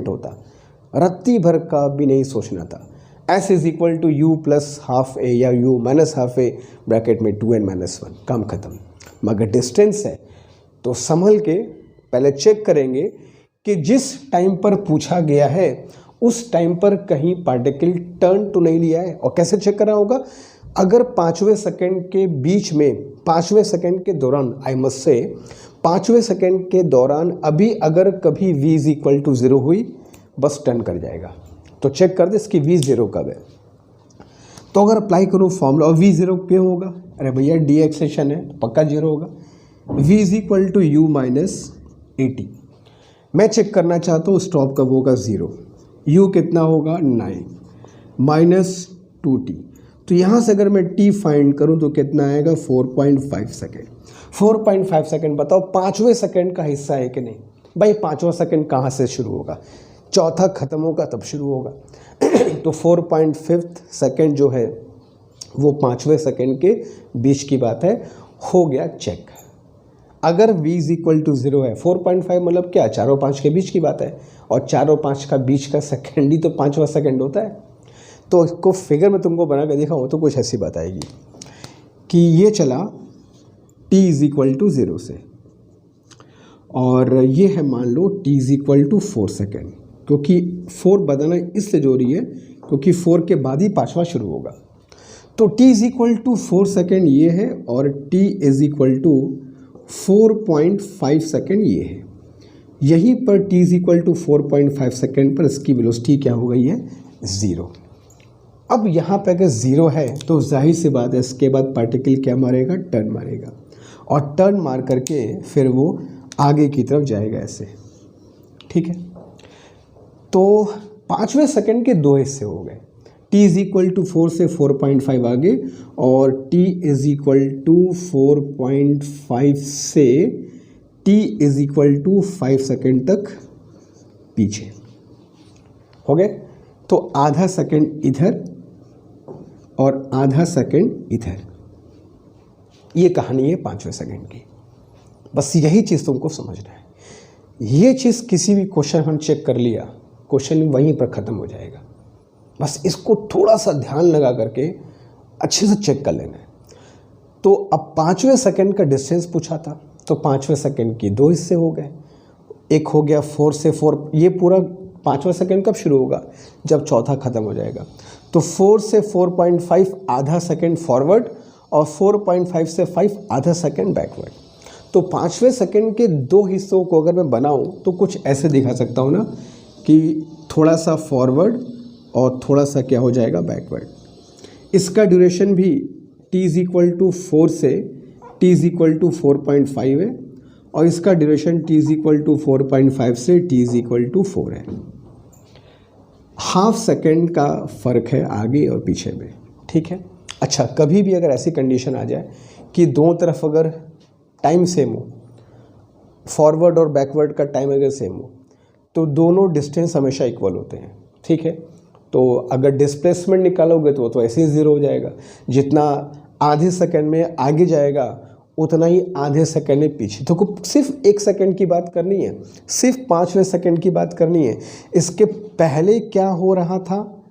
S1: होता रत्ती भर का भी नहीं सोचना था। S is equal to u plus half a या u minus half a bracket में 2n-1, काम खत्म। मगर डिस्टेंस है तो संभल के पहले चेक करेंगे कि जिस टाइम पर पूछा गया है उस टाइम पर कहीं पार्टिकल टर्न तो नहीं लिया है। और कैसे चेक करना होगा, अगर 5वें सेकेंड के बीच में, 5वें सेकेंड के दौरान, आई मस्ट से 5वें सेकेंड के दौरान अभी अगर कभी v इज इक्वल टू 0 हुई, बस टर्न कर जाएगा। तो चेक कर दे इसकी v 0 कब है। तो अगर अप्लाई करूँ फॉर्मूला, और v 0 क्यों होगा, अरे भैया डी एक्सेशन है तो पक्का 0 होगा। v is equal to u minus 80। मैं चेक करना चाहता हूँ स्टॉप कब होगा 0, u कितना होगा 9 माइनस 2t। तो यहाँ से अगर मैं t फाइंड करूँ तो कितना आएगा 4.5 सेकेंड। 4.5 सेकेंड बताओ 5वें सेकेंड का हिस्सा है कि नहीं भाई। 5वां सेकेंड कहाँ से शुरू होगा, चौथा खत्म होगा तब शुरू होगा। तो 4.5 सेकेंड जो है वो 5वें सेकेंड के बीच की बात है, हो गया चेक। अगर v इज इक्वल टू 0 है, 4.5 मतलब क्या, 4 और 5 के बीच की बात है, और 4 और 5 का बीच का सेकेंड ही तो 5वां सेकेंड होता है। तो इसको फिगर में तुमको बना कर दिखाऊँ तो कुछ ऐसी बात आएगी कि ये चला t इज इक्वल टू 0 से, और ये है मान लो t is equal to 4 second, क्योंकि 4 बताना इसलिए जरूरी है क्योंकि 4 के बाद ही 5वां शुरू होगा। तो t is equal to 4 second ये है, और t is equal to 4.5 second ये है। यहीं पर t is equal to 4.5 second पर इसकी वेलोसिटी क्या हो गई है 0। अब यहाँ पे अगर 0 है तो जाहिर सी बात है इसके बाद पार्टिकल क्या मारेगा, टर्न मारेगा, और टर्न मार करके फिर वो आगे की तरफ जाएगा ऐसे, ठीक है। तो 5वें सेकेंड के 2 हिस्से हो गए, t इज इक्वल टू 4 से 4.5 आगे, और t इज इक्वल टू 4.5 से t is equal to 5 second तक पीछे हो गए। तो आधा सेकेंड इधर और आधा सेकेंड इधर, ये कहानी है 5वें सेकेंड की। बस यही चीज़ तुमको समझना है। ये चीज़ किसी भी क्वेश्चन हम चेक कर लिया, क्वेश्चन वहीं पर ख़त्म हो जाएगा। बस इसको थोड़ा सा ध्यान लगा करके अच्छे से चेक कर लेना है। तो अब 5वें सेकेंड का डिस्टेंस पूछा था, तो 5वें सेकेंड की 2 हिस्से हो गए। एक हो गया 4 से 4, ये पूरा 5वां सेकेंड कब शुरू होगा, जब चौथा ख़त्म हो जाएगा। तो 4 से 4.5 आधा सेकेंड फॉरवर्ड, और 4.5 से 5 आधा सेकेंड बैकवर्ड। तो 5वें सेकेंड के 2 हिस्सों को अगर मैं बनाऊं तो कुछ ऐसे दिखा सकता हूं ना, कि थोड़ा सा फॉरवर्ड और थोड़ा सा क्या हो जाएगा बैकवर्ड। इसका ड्यूरेशन भी t इज इक्वल टू 4 से t इज इक्वल टू 4.5 है, और इसका duration t is equal to 4.5 से t इज इक्वल टू 4 है। हाफ सेकेंड का फ़र्क है आगे और पीछे में, ठीक है। अच्छा, कभी भी अगर ऐसी कंडीशन आ जाए कि दोनों तरफ अगर टाइम सेम हो, फॉरवर्ड और बैकवर्ड का टाइम अगर सेम हो, तो दोनों डिस्टेंस हमेशा इक्वल होते हैं, ठीक है। तो अगर डिस्प्लेसमेंट निकालोगे तो वो तो ऐसे ही 0 हो जाएगा। जितना आधे सेकंड में आगे जाएगा उतना ही आधे सेकंड में पीछे। तो सिर्फ 1 सेकंड की बात करनी है, सिर्फ 5वें सेकंड की बात करनी है। इसके पहले क्या हो रहा था,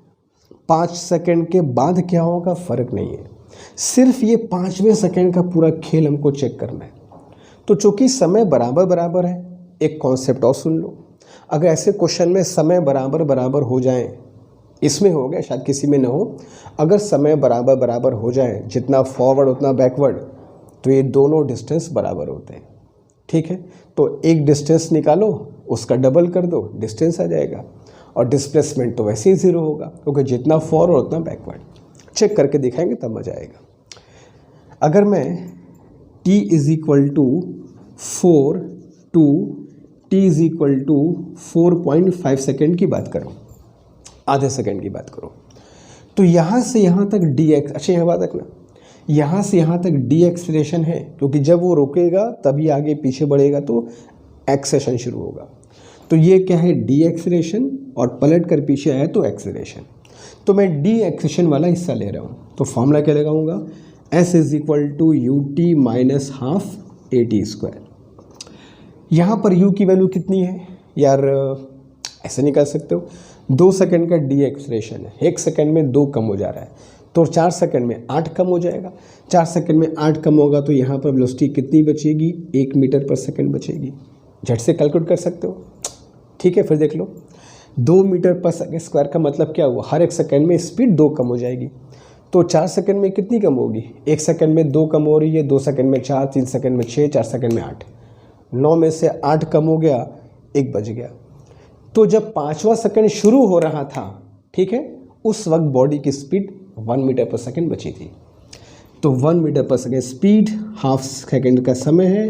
S1: 5 सेकंड के बाद क्या होगा, फ़र्क नहीं है। सिर्फ ये 5वें सेकंड का पूरा खेल हमको चेक करना है। तो चूँकि समय बराबर बराबर है, एक कॉन्सेप्ट और सुन लो। अगर ऐसे क्वेश्चन में समय बराबर बराबर हो जाए, इसमें हो गया शायद किसी में ना हो, अगर समय बराबर बराबर हो जाए, जितना फॉरवर्ड उतना बैकवर्ड, तो ये दोनों डिस्टेंस बराबर होते हैं, ठीक है। तो एक डिस्टेंस निकालो, उसका डबल कर दो, डिस्टेंस आ जाएगा। और डिस्प्लेसमेंट तो वैसे ही 0 होगा, क्योंकि जितना फॉरवर्ड उतना बैकवर्ड। चेक करके दिखाएंगे तब मजा आएगा। अगर मैं t is equal to 4 to t is equal to 4.5 second की बात करो, आधे सेकेंड की बात करो, तो यहाँ से यहाँ तक dx, अच्छा यहाँ बात रखना, यहाँ से यहाँ तक d एक्सेलरेशन है, क्योंकि जब वो रुकेगा तभी आगे पीछे बढ़ेगा तो एक्सेलेरेशन शुरू होगा। तो ये क्या है, d एक्सेलरेशन, और पलट कर पीछे आया तो एक्सेलरेशन। तो मैं d एक्सेलरेशन वाला हिस्सा ले रहा हूँ, तो फॉर्मूला क्या लगाऊंगा, s is equal to ut minus half at²। यहाँ पर u की वैल्यू कितनी है यार, ऐसे निकाल सकते हो, 2 सेकंड का d एक्सेलरेशन है, 1 सेकंड में 2 कम हो जा रहा है, तो 4 सेकंड में 8 कम हो जाएगा। 4 सेकंड में 8 कम होगा तो यहाँ पर वेलोसिटी कितनी बचेगी, 1 मीटर पर सेकंड बचेगी। झट से कैलकुलेट कर सकते हो, ठीक है। फिर देख लो, 2 मीटर पर सेकंड स्क्वायर का मतलब क्या हुआ, हर 1 सेकंड में स्पीड 2 कम हो जाएगी। तो 4 सेकंड में कितनी कम होगी, 1 सेकंड में 2 कम हो रही है, 2 सेकंड में 4, 3 सेकंड में 6, 4 सेकंड में 8, 9 में से 8 कम हो गया, 1 बच गया। तो जब 5वां सेकंड शुरू हो रहा था, ठीक है, उस वक्त बॉडी की स्पीड 1 मीटर पर सेकंड बची थी। तो 1 मीटर पर सेकंड स्पीड, हाफ सेकंड का समय है,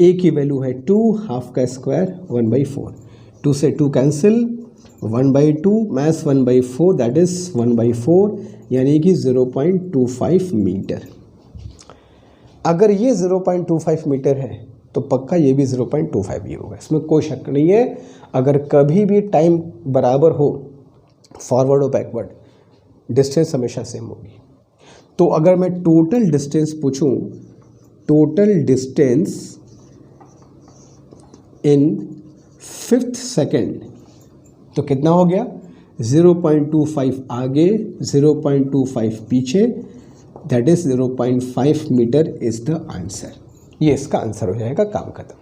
S1: ए की वैल्यू है 2, हाफ का स्क्वायर 1/4, 2 से 2 कैंसिल, 1/2 मैथ्स 1/4 दैट इज 1/4, यानी कि 0.25 मीटर। अगर ये 0.25 मीटर है तो पक्का ये भी 0.25 ही होगा, इसमें कोई शक नहीं है। अगर कभी भी टाइम बराबर हो, फॉरवर्ड और बैकवर्ड, डिस्टेंस हमेशा सेम होगी। तो अगर मैं टोटल डिस्टेंस पूछूं, total distance in 5th second, तो कितना हो गया, 0.25 आगे, 0.25 पीछे, that is 0.5 metre is the answer. ये इसका आंसर हो जाएगा, काम खत्म।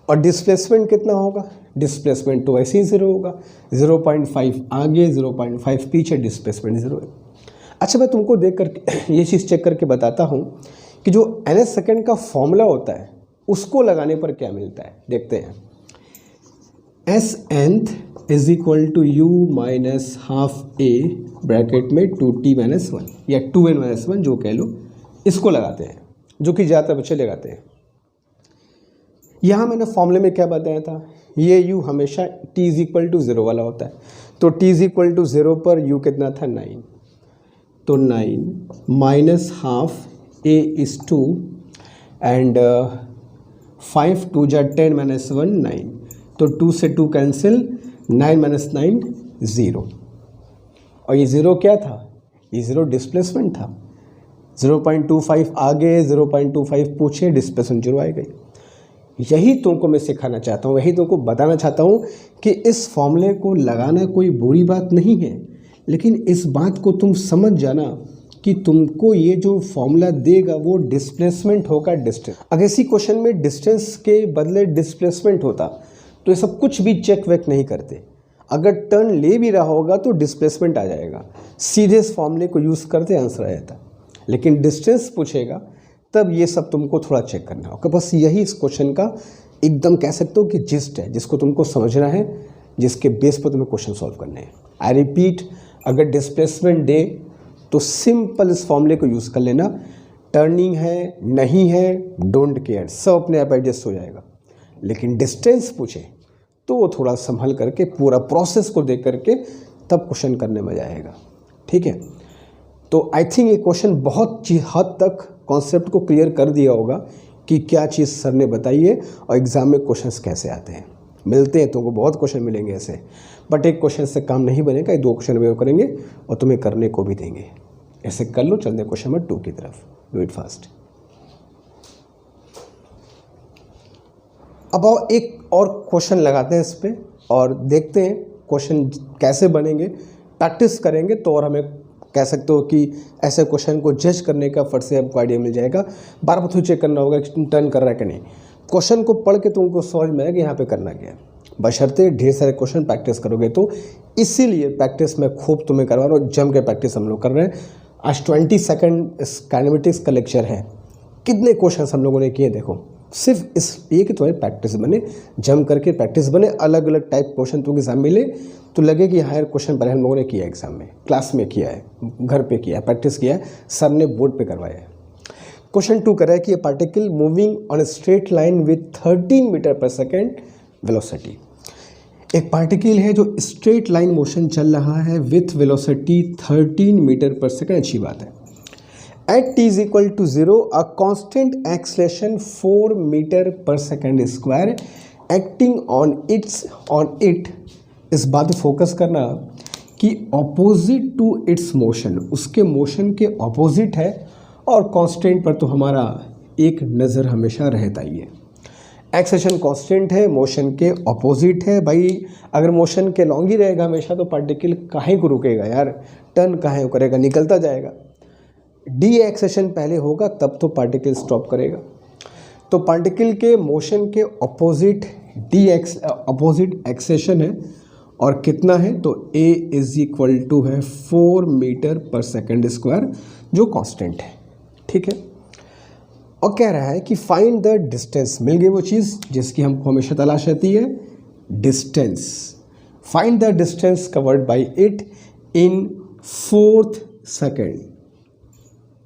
S1: और डिस्प्लेसमेंट कितना होगा, डिस्प्लेसमेंट तो ऐसे ही 0 होगा, 0.5 आगे, 0.5 पीछे, डिस्प्लेसमेंट 0 है। अच्छा, मैं तुमको देख कर ये चीज़ चेक करके बताता हूँ कि जो ns सेकेंड का फॉर्मूला होता है उसको लगाने पर क्या मिलता है, देखते हैं। s nth is equal to u minus half a bracket में 2t माइनस 1 या 2n माइनस 1 जो कह लो, इसको लगाते हैं, जो कि ज़्यादातर बच्चे लगाते हैं। यहाँ मैंने फॉर्मूले में क्या बताया था, ये u हमेशा t इज इक्वल टू 0 वाला होता है, तो t इज इक्वल टू 0 पर u कितना था, 9, तो 9 minus half a is 2 and 5 2 जा 10 माइनस 1 9, तो 2 से 2 कैंसिल, 9 माइनस 9 0, और ये 0 क्या था, ये 0 डिस्प्लेसमेंट था। 0.25 आगे, 0.25 पूछे, डिस्प्लेसमेंट 0 आएगा। यही तुमको मैं सिखाना चाहता हूँ, यही तुमको बताना चाहता हूँ कि इस फॉर्मूले को लगाना कोई बुरी बात नहीं है, लेकिन इस बात को तुम समझ जाना कि तुमको ये जो फॉर्मूला देगा वो डिस्प्लेसमेंट होगा, डिस्टेंस। अगर इसी क्वेश्चन में डिस्टेंस के बदले डिस्प्लेसमेंट होता तो ये सब कुछ भी चेक वेक नहीं करते। अगर टर्न ले भी रहा होगा तो डिस्प्लेसमेंट आ जाएगा, सीधे इस फॉर्मूले को यूज़ करते आंसर आ जाता। लेकिन डिस्टेंस पूछेगा तब ये सब तुमको थोड़ा चेक करना होगा। बस यही इस क्वेश्चन का एकदम कह सकते हो कि जिस्ट है, जिसको तुमको समझना है, जिसके बेस पर तुम्हें क्वेश्चन सॉल्व करने हैं। आई रिपीट, अगर डिस्प्लेसमेंट दे तो सिंपल इस फॉर्मूले को यूज़ कर लेना, टर्निंग है नहीं है डोंट केयर, सब अपने आप एडजस्ट हो जाएगा। लेकिन डिस्टेंस पूछे तो वो थोड़ा संभल करके पूरा प्रोसेस को देख करके तब क्वेश्चन करने में जाएगा, ठीक है। तो आई थिंक ये क्वेश्चन बहुत हद तक कॉन्सेप्ट को क्लियर कर दिया होगा कि क्या चीज़ सर ने बताई है और एग्ज़ाम में क्वेश्चंस कैसे आते हैं। मिलते हैं, तुमको बहुत क्वेश्चन मिलेंगे ऐसे, बट एक क्वेश्चन से काम नहीं बनेगा, ये 2 क्वेश्चन वे करेंगे और तुम्हें करने को भी देंगे। ऐसे कर लो, चलते क्वेश्चन नंबर 2 की तरफ, डू इट फास्ट। अब आओ एक और क्वेश्चन लगाते हैं इस पर और देखते हैं क्वेश्चन कैसे बनेंगे। प्रैक्टिस करेंगे तो और हमें कह सकते हो कि ऐसे क्वेश्चन को जज करने का फट से आपको आइडिया मिल जाएगा। बार बार तो चेक करना होगा कि तुम टर्न कर रहा है कि नहीं। क्वेश्चन को पढ़ के तुमको समझ में आएगा यहाँ पे करना क्या है, बशर्ते ढेर सारे क्वेश्चन प्रैक्टिस करोगे तो। इसीलिए प्रैक्टिस मैं खूब तुम्हें करवा रहा हूँ, जम के प्रैक्टिस हम लोग कर रहे हैं। आज 20 सेकंड काइनेमेटिक्स का लेक्चर है, कितने क्वेश्चन हम लोगों ने किए देखो, सिर्फ इसलिए कि तुम्हारी प्रैक्टिस बने, जम करके प्रैक्टिस बने। अलग अलग टाइप क्वेश्चन तुमको एग्जाम मिले तो लगे कि हायर क्वेश्चन पहले हम लोगों ने किया एग्जाम में, क्लास में किया है, घर पे किया है, प्रैक्टिस किया है, सर ने बोर्ड पे करवाया है। क्वेश्चन 2 कर रहा है कि a particle moving on a straight line with 13 metre per second velocity. एक पार्टिकल है जो स्ट्रेट लाइन मोशन चल रहा है with velocity 13 metre per second, अच्छी बात है। At t is equal to 0 a constant acceleration 4 metre per second square acting on it. इस बात पे फोकस करना कि ऑपोजिट टू इट्स मोशन, उसके मोशन के ऑपोजिट है, और कांस्टेंट पर तो हमारा एक नज़र हमेशा रहता ही है। एक्सेशन कांस्टेंट है, मोशन के ऑपोजिट है। भाई अगर मोशन के लॉन्ग ही रहेगा हमेशा तो पार्टिकल काहे को रुकेगा यार, टर्न काहे करेगा, निकलता जाएगा। डी एक्सेशन पहले होगा तब तो पार्टिकल स्टॉप करेगा। तो पार्टिकल के मोशन के ऑपोजिट अपोजिट एक्सेशन है, और कितना है तो a इज इक्वल टू है 4 मीटर पर सेकेंड स्क्वायर, जो कांस्टेंट है, ठीक है। और कह रहा है कि फाइंड द डिस्टेंस, मिल गई वो चीज़ जिसकी हमको हमेशा तलाश रहती है, distance. Find the distance covered by it in 4th second.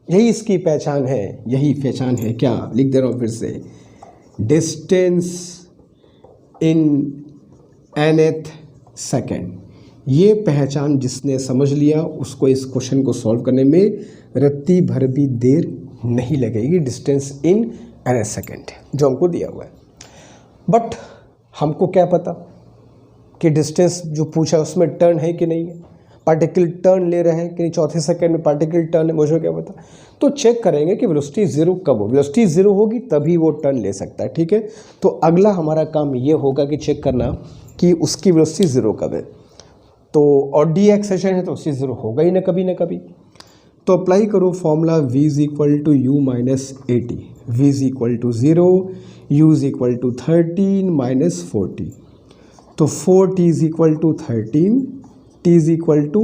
S1: यही इसकी पहचान है, यही पहचान है। क्या लिख दे रहा हूँ फिर से, डिस्टेंस इन nth सेकेंड। ये पहचान जिसने समझ लिया उसको इस क्वेश्चन को सॉल्व करने में रत्ती भर भी देर नहीं लगेगी। डिस्टेंस इन nth सेकेंड जो हमको दिया हुआ है, बट हमको क्या पता कि डिस्टेंस जो पूछा उसमें टर्न है कि नहीं है, पार्टिकल टर्न ले रहे हैं कि नहीं, चौथे सेकंड में पार्टिकल टर्न है, मुझे क्या पता। तो चेक करेंगे कि वेलोसिटी 0 कब हो, वेलोसिटी 0 होगी तभी वो टर्न ले सकता है, ठीक है। तो अगला हमारा काम ये होगा कि चेक करना कि उसकी वेलोसिटी 0 कब है। तो और डी एक्सेशन है तो उसकी 0 होगा ही ना कभी। तो अप्लाई करो formula v is equal to u minus a t, v is equal to 0, u is equal to 13 minus 40। तो 4t is equal to 13, t is equal to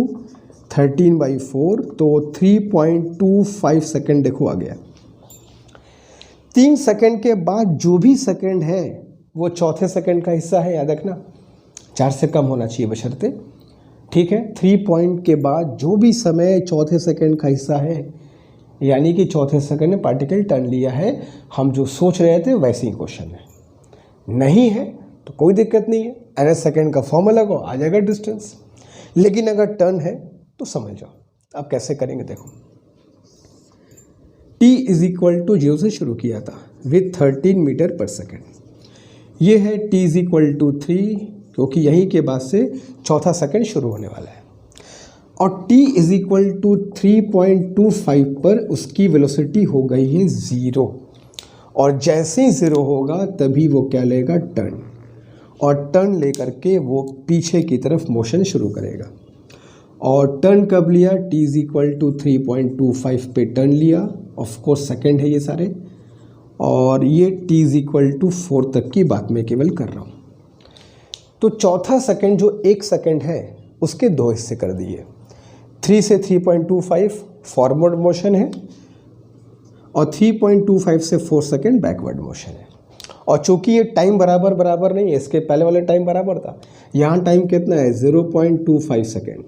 S1: 13/4, तो 3.25 सेकेंड देखो आ गया। 3 सेकेंड के बाद जो भी सेकेंड है वो चौथे सेकेंड का हिस्सा है, याद रखना 4 से कम होना चाहिए बशर्ते, ठीक है। 3 पॉइंट के बाद जो भी समय चौथे सेकेंड का हिस्सा है, यानी कि चौथे सेकेंड में पार्टिकल टर्न लिया है। हम जो सोच रहे थे वैसे ही क्वेश्चन है, नहीं है तो कोई दिक्कत नहीं है, nth सेकेंड का फॉर्मूला लगाओ आ जाएगा डिस्टेंस। लेकिन अगर टर्न है तो समझ जाओ। अब कैसे करेंगे देखो, t इज इक्वल टू 0 से शुरू किया था विथ 13 मीटर पर सेकेंड। ये है t इज इक्वल टू 3, क्योंकि यहीं के बाद से चौथा सेकेंड शुरू होने वाला है। और t इज इक्वल टू 3.25 पर उसकी वेलोसिटी हो गई है 0, और जैसे ही 0 होगा तभी वो क्या लेगा, टर्न, और टर्न लेकर के वो पीछे की तरफ मोशन शुरू करेगा। और टर्न कब लिया, t इज इक्वल टू 3.25 पे टर्न लिया, ऑफ कोर्स सेकेंड है ये सारे, और ये t इज इक्वल टू 4 तक की बात मैं केवल कर रहा हूँ। तो चौथा सेकेंड जो 1 सेकेंड है उसके 2 हिस्से कर दिए, 3 से 3.25 फॉरवर्ड मोशन है, और 3.25 से 4 सेकेंड बैकवर्ड मोशन है। और चूंकि ये टाइम बराबर नहीं है, इसके पहले वाले टाइम बराबर था, यहाँ टाइम कितना है 0.25 सेकेंड,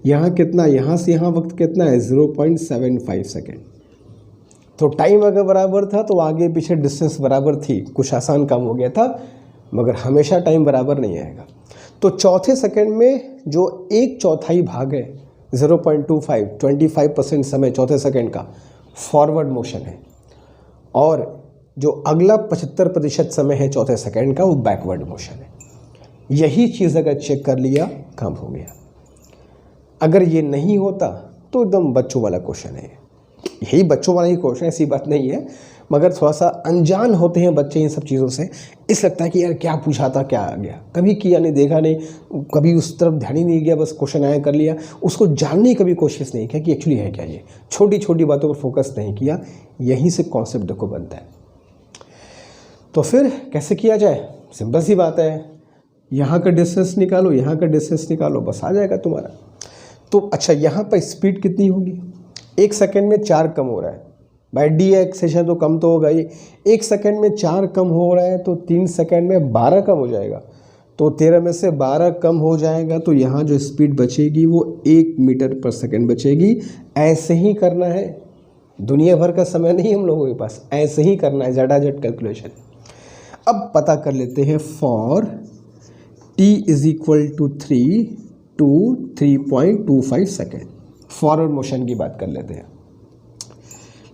S1: यहाँ कितना, यहाँ से यहाँ वक्त कितना है 0.75 सेकेंड। तो टाइम अगर बराबर था तो आगे पीछे डिस्टेंस बराबर थी, कुछ आसान काम हो गया था, मगर हमेशा टाइम बराबर नहीं आएगा। तो चौथे सेकेंड में जो 1/4 भाग है 0.25, 25% समय चौथे सेकेंड का फॉरवर्ड मोशन है, और जो अगला 75% समय है चौथे सेकेंड का वो बैकवर्ड मोशन है। यही चीज़ अगर चेक कर लिया काम हो गया। अगर ये नहीं होता तो एकदम बच्चों वाला क्वेश्चन है, यही बच्चों वाला ही क्वेश्चन, ऐसी बात नहीं है, मगर थोड़ा सा अनजान होते हैं बच्चे इन सब चीज़ों से, इस लगता है कि यार क्या पूछा था, क्या आ गया, कभी किया नहीं, देखा नहीं, कभी उस तरफ ध्यान ही नहीं गया, बस क्वेश्चन आया कर लिया, उसको जानने की कभी कोशिश नहीं किया कि एक्चुअली है क्या। ये छोटी छोटी बातों पर फोकस नहीं किया, यहीं से कॉन्सेप्ट देखो बनता है। तो फिर कैसे किया जाए, सिंपल सी बात है, यहाँ का डिस्टेंस निकालो, यहाँ का डिस्टेंस निकालो, बस आ जाएगा तुम्हारा। तो अच्छा, यहाँ पर स्पीड कितनी होगी, 1 सेकेंड में 4 कम हो रहा है, बाय डी एक्सेशन तो कम तो होगा ही, 1 सेकेंड में 4 कम हो रहा है तो 3 सेकेंड में 12 कम हो जाएगा, तो 13 में से 12 कम हो जाएगा, तो यहाँ जो स्पीड बचेगी वो 1 मीटर पर सेकेंड बचेगी। ऐसे ही करना है, दुनिया भर का समय नहीं हम लोगों के पास, ऐसे ही करना है, झटाझट कैलकुलेशन। अब पता कर लेते हैं for t is equal to 3 to 3.25 second. Forward motion की बात कर लेते हैं।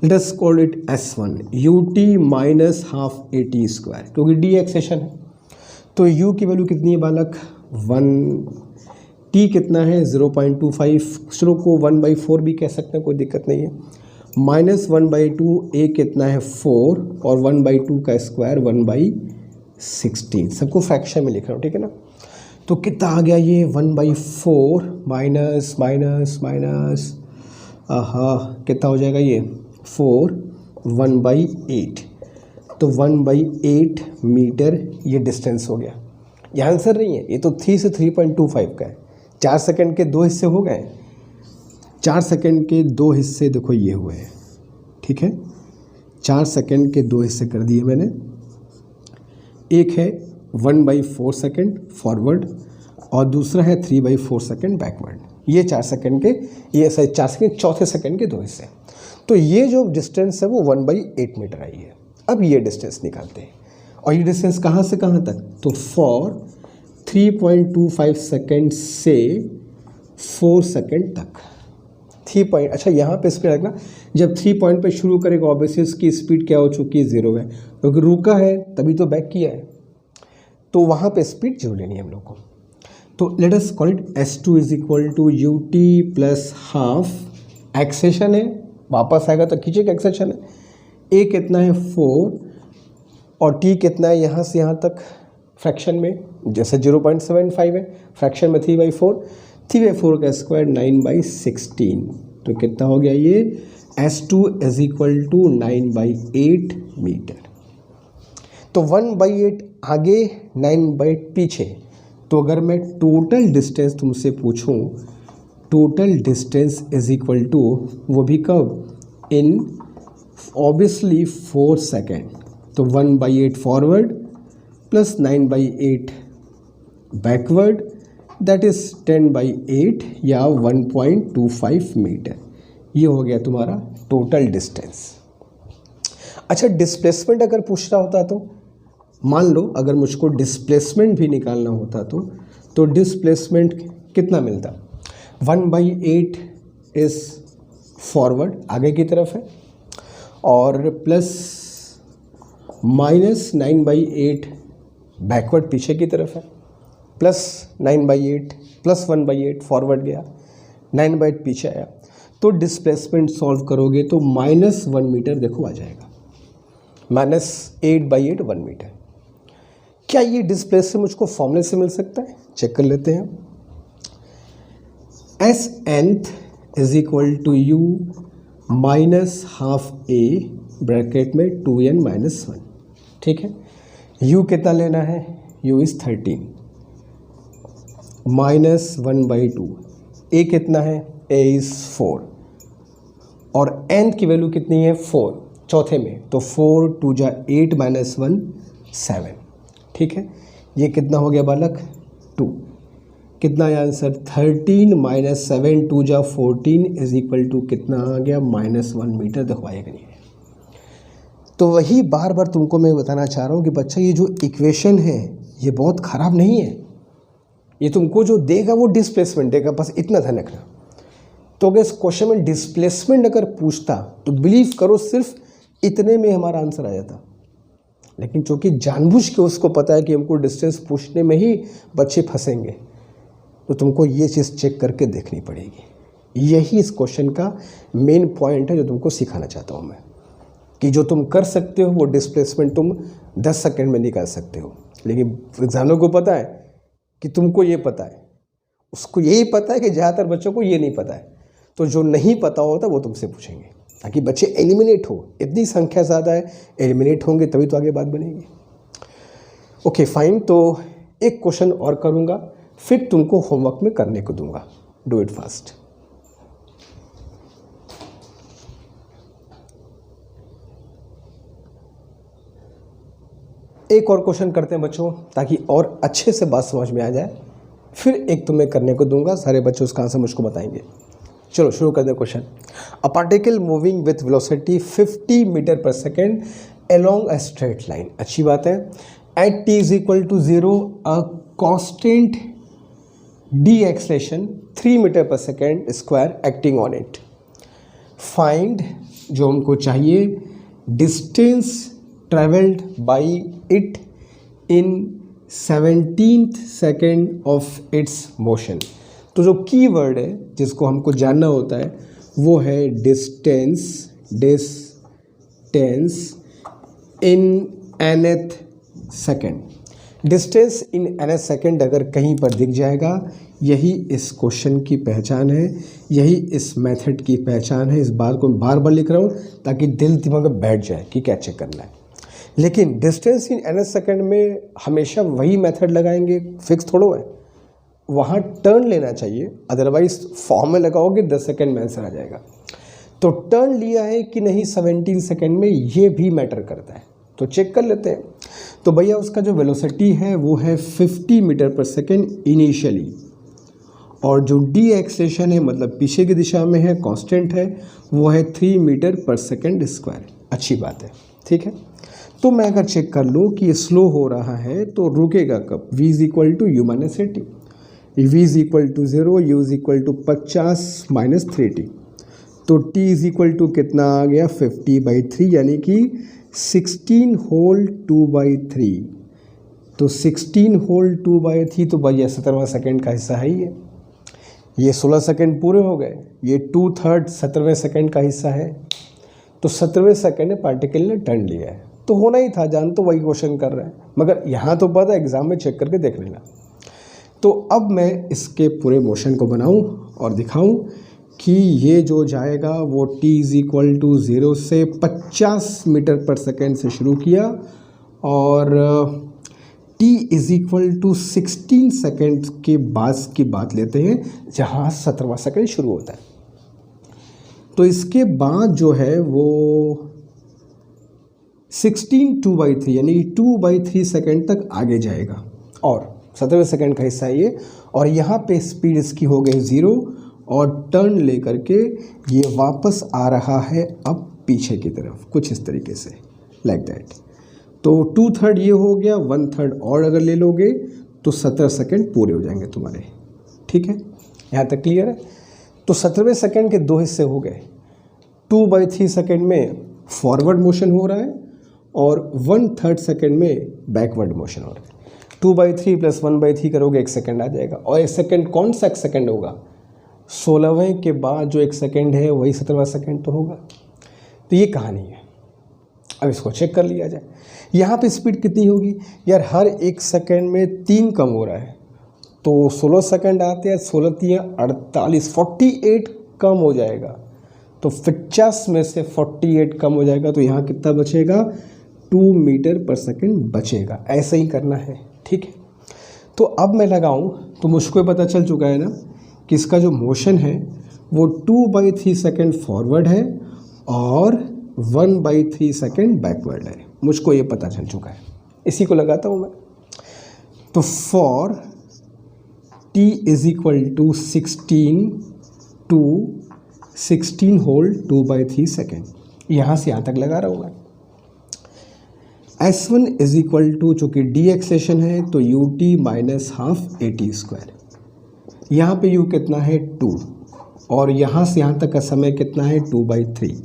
S1: Let us call it s1 ut minus half at square, क्योंकि d एक्सेशन है तो u की वैल्यू कितनी है बालक 1, t कितना है 0.25, अक्षरों को 1/4 भी कह सकते हैं, कोई दिक्कत नहीं है। -1/2 a कितना है 4 और 1/2 का स्क्वायर 1/16, सबको फ्रैक्शन में लिख रहा हूँ, ठीक है ना। तो कितना आ गया ये 1/4 माइनस माइनस माइनस, कितना हो जाएगा ये 4 1/8, तो 1/8 मीटर ये डिस्टेंस हो गया। ये आंसर नहीं है, ये तो 3 से 3.25 का है। 4 सेकंड के 2 हिस्से हो गए, 4 सेकंड के 2 हिस्से देखो ये हुए हैं, ठीक है। 4 सेकंड के 2 हिस्से कर दिए मैंने। एक है 1/4 सेकंड फॉरवर्ड और दूसरा है 3/4 सेकंड बैकवर्ड। ये 4 सेकंड के, ये 4 सेकंड चौथे सेकंड के 2 हिस्से। तो ये जो डिस्टेंस है वो 1/8 मीटर आई है। अब ये डिस्टेंस निकालते हैं, और ये डिस्टेंस कहाँ से कहाँ तक, तो फॉर 3.25 सेकंड से 4 सेकंड तक 3 अच्छा यहाँ पे स्पीड रखना, जब 3 पॉइंट पे शुरू करेगा ऑब्वियसली इसकी स्पीड क्या हो चुकी है 0 है, क्योंकि रुका है तभी तो बैक किया है, तो वहाँ पे स्पीड जरूर लेनी है हम लोग को। तो let us call it s2 is equal to ut plus half, acceleration है, वापस आएगा तो खींचेगा, एक्सेशन है। a कितना है 4 और t कितना है यहाँ से यहाँ तक फ्रैक्शन में, जैसे 0.75 है, फ्रैक्शन में 3/4, 3/4 का स्क्वायर 9/16, तो कितना हो गया ये s2 is equal to 9/8 metre. तो 1/8 आगे 9/8 पीछे। तो अगर मैं टोटल डिस्टेंस तुमसे पूछूं, total distance is equal to, वो भी कब, इन ऑब्वियसली 4 सेकेंड, तो 1/8 forward plus 9/8 backward, that is 10/8 या 1.25 मीटर। ये हो गया तुम्हारा टोटल डिस्टेंस। अच्छा, डिस्प्लेसमेंट अगर पूछ रहा होता तो मान लो अगर मुझको डिस्प्लेसमेंट भी निकालना होता तो डिस्प्लेसमेंट कितना मिलता, 1/8 इज फॉरवर्ड आगे की तरफ है और प्लस -9/8 बैकवर्ड पीछे की तरफ है, प्लस 9/8 प्लस 1/8 फॉरवर्ड गया, 9/8 पीछे आया। तो डिस्प्लेसमेंट सॉल्व करोगे तो -1 मीटर देखो आ जाएगा, -8/8 1 मीटर। क्या ये डिस्प्लेसमेंट मुझको फॉर्मूले से मिल सकता है, चेक कर लेते हैं। S nth is equal to u minus half a bracket में 2n माइनस 1, ठीक है। u कितना लेना है, u इज 13 माइनस 1/2, a कितना है, a इज 4 और n की वैल्यू कितनी है 4 चौथे में, तो 4 2 जा 8 माइनस 1 7, ठीक है। ये कितना हो गया बालक 2, कितना है आंसर 13 माइनस 7 2 जा 14 इज इक्वल टू कितना आ गया -1 मीटर। देखो आएगा नहीं है। तो वही बार बार तुमको मैं बताना चाह रहा हूँ कि बच्चा ये जो इक्वेशन है ये बहुत ख़राब नहीं है, ये तुमको जो देगा वो डिस्प्लेसमेंट देगा, बस इतना ध्यान रखना। तो अगर इस क्वेश्चन में डिस्प्लेसमेंट अगर पूछता तो बिलीव करो सिर्फ इतने में हमारा आंसर आ जाता, लेकिन चूँकि जानबूझ के उसको पता है कि हमको डिस्टेंस पूछने में ही बच्चे फंसेंगे, तो तुमको ये चीज़ चेक करके देखनी पड़ेगी। यही इस क्वेश्चन का मेन पॉइंट है जो तुमको सिखाना चाहता हूँ मैं, कि जो तुम कर सकते हो वो डिस्प्लेसमेंट तुम 10 सेकंड में निकाल सकते हो, लेकिन एग्जामिनर को पता है कि तुमको ये पता है, उसको यही पता है कि ज़्यादातर बच्चों को ये नहीं पता है। तो जो नहीं पता होता वो तुमसे पूछेंगे ताकि बच्चे एलिमिनेट हो। इतनी संख्या ज़्यादा है, एलिमिनेट होंगे तभी तो आगे बात बनेगी। ओके फाइन, तो एक क्वेश्चन और करूँगा फिर तुमको होमवर्क में करने को दूंगा, डू इट फास्ट। एक और क्वेश्चन करते हैं बच्चों ताकि और अच्छे से बात समझ में आ जाए, फिर एक तुम्हें करने को दूंगा, सारे बच्चे उसका आंसर मुझको बताएंगे। चलो शुरू करते हैं question. A particle moving with velocity 50 metre per second along a straight line, अच्छी बात है। At t is equal to 0 a constant deceleration 3 metre per second square acting on it. Find, जो हमको चाहिए, distance travelled by it in 17th second of its motion. तो जो की word है जिसको हमको जानना होता है वो है distance in nth second. Distance in nth second अगर कहीं पर दिख जाएगा, यही इस क्वेश्चन की पहचान है, यही इस मेथड की पहचान है। इस बात को मैं बार बार लिख रहा हूँ ताकि दिल दिमाग में बैठ जाए कि क्या चेक करना है। लेकिन डिस्टेंस इन nth सेकेंड में हमेशा वही मेथड लगाएंगे, फिक्स थोड़ो है, वहाँ टर्न लेना चाहिए, अदरवाइज फॉर्म में लगाओगे 10 सेकेंड में आंसर आ जाएगा। तो टर्न लिया है कि नहीं 17 सेकेंड में, ये भी मैटर करता है, तो चेक कर लेते हैं। तो भैया उसका जो वेलोसिटी है वो है 50 मीटर पर सेकेंड इनिशियली, और जो डी एक्सेलरेशन है मतलब पीछे की दिशा में है, कांस्टेंट है, वो है 3 मीटर पर सेकेंड स्क्वायर। अच्छी बात है, ठीक है। तो मैं अगर चेक कर लूँ कि ये स्लो हो रहा है तो रुकेगा कब, v is equal to u minus 80, v is equal to 0, u is equal to 50 minus 3t। तो t इज इक्वल टू कितना आ गया 50/3, यानी कि 16 होल 2/3। तो 16 होल 2/3 तो भैया 17वां सेकेंड का हिस्सा है ही है। ये 16 सेकेंड पूरे हो गए, ये 2/3 17वें सेकेंड का हिस्सा है। तो 17वें सेकेंड में पार्टिकल ने टर्न लिया है, तो होना ही था, जान तो वही क्वेश्चन कर रहे हैं, मगर यहाँ तो पता है, एग्जाम में चेक करके देख लेना। तो अब मैं इसके पूरे मोशन को बनाऊं और दिखाऊं कि ये जो जाएगा वो t इज इक्वल टू 0 से 50 मीटर पर सेकेंड से शुरू किया, और t is equal to 16 second के बाद की बात लेते हैं जहाँ 17वां सेकेंड शुरू होता है। तो इसके बाद जो है वो 16 2/3 यानी 2/3 सेकेंड तक आगे जाएगा, और 17वें सेकेंड का हिस्सा है ये। और यहाँ पे स्पीड इसकी हो गई 0, और टर्न लेकर के ये वापस आ रहा है अब पीछे की तरफ, कुछ इस तरीके से, लाइक दैट। तो 2/3 ये हो गया, 1/3 और अगर ले लोगे तो 17 सेकेंड पूरे हो जाएंगे तुम्हारे, ठीक है। यहाँ तक क्लियर है। तो 17वें सेकेंड के दो हिस्से हो गए, 2/3 सेकेंड में फॉरवर्ड मोशन हो रहा है और 1/3 सेकेंड में बैकवर्ड मोशन हो रहा है। 2/3 प्लस 1/3 करोगे 1 सेकेंड आ जाएगा, और 1 सेकेंड कौन सा 1 सेकेंड होगा, 16वें के बाद जो 1 सेकेंड है वही 17वां सेकेंड तो होगा। तो ये कहानी है। अब इसको चेक कर लिया जाए। यहाँ पे स्पीड कितनी होगी यार, हर 1 सेकेंड में 3 कम हो रहा है, तो 16 सेकेंड आते हैं, 16 3 48, 48 कम हो जाएगा। तो 50 में से 48 कम हो जाएगा, तो यहाँ कितना बचेगा, 2 मीटर पर सेकेंड बचेगा। ऐसे ही करना है, ठीक है। तो अब मैं लगाऊं तो मुझको पता चल चुका है ना कि इसका जो मोशन है वो 2/3 सेकेंड फॉरवर्ड है और 1/3 सेकेंड बैकवर्ड है, मुझको ये पता चल चुका है। इसी को लगाता हूँ मैं। तो for t is equal to 16 whole 2/3 second, यहाँ से यहाँ तक लगा रहा हूँ मैं। S1 इज इक्वल टू, चूँकि डी एक्सेलरेशन है तो ut minus half at square. यहाँ पे u कितना है 2, और यहाँ से यहाँ तक का समय कितना है 2/3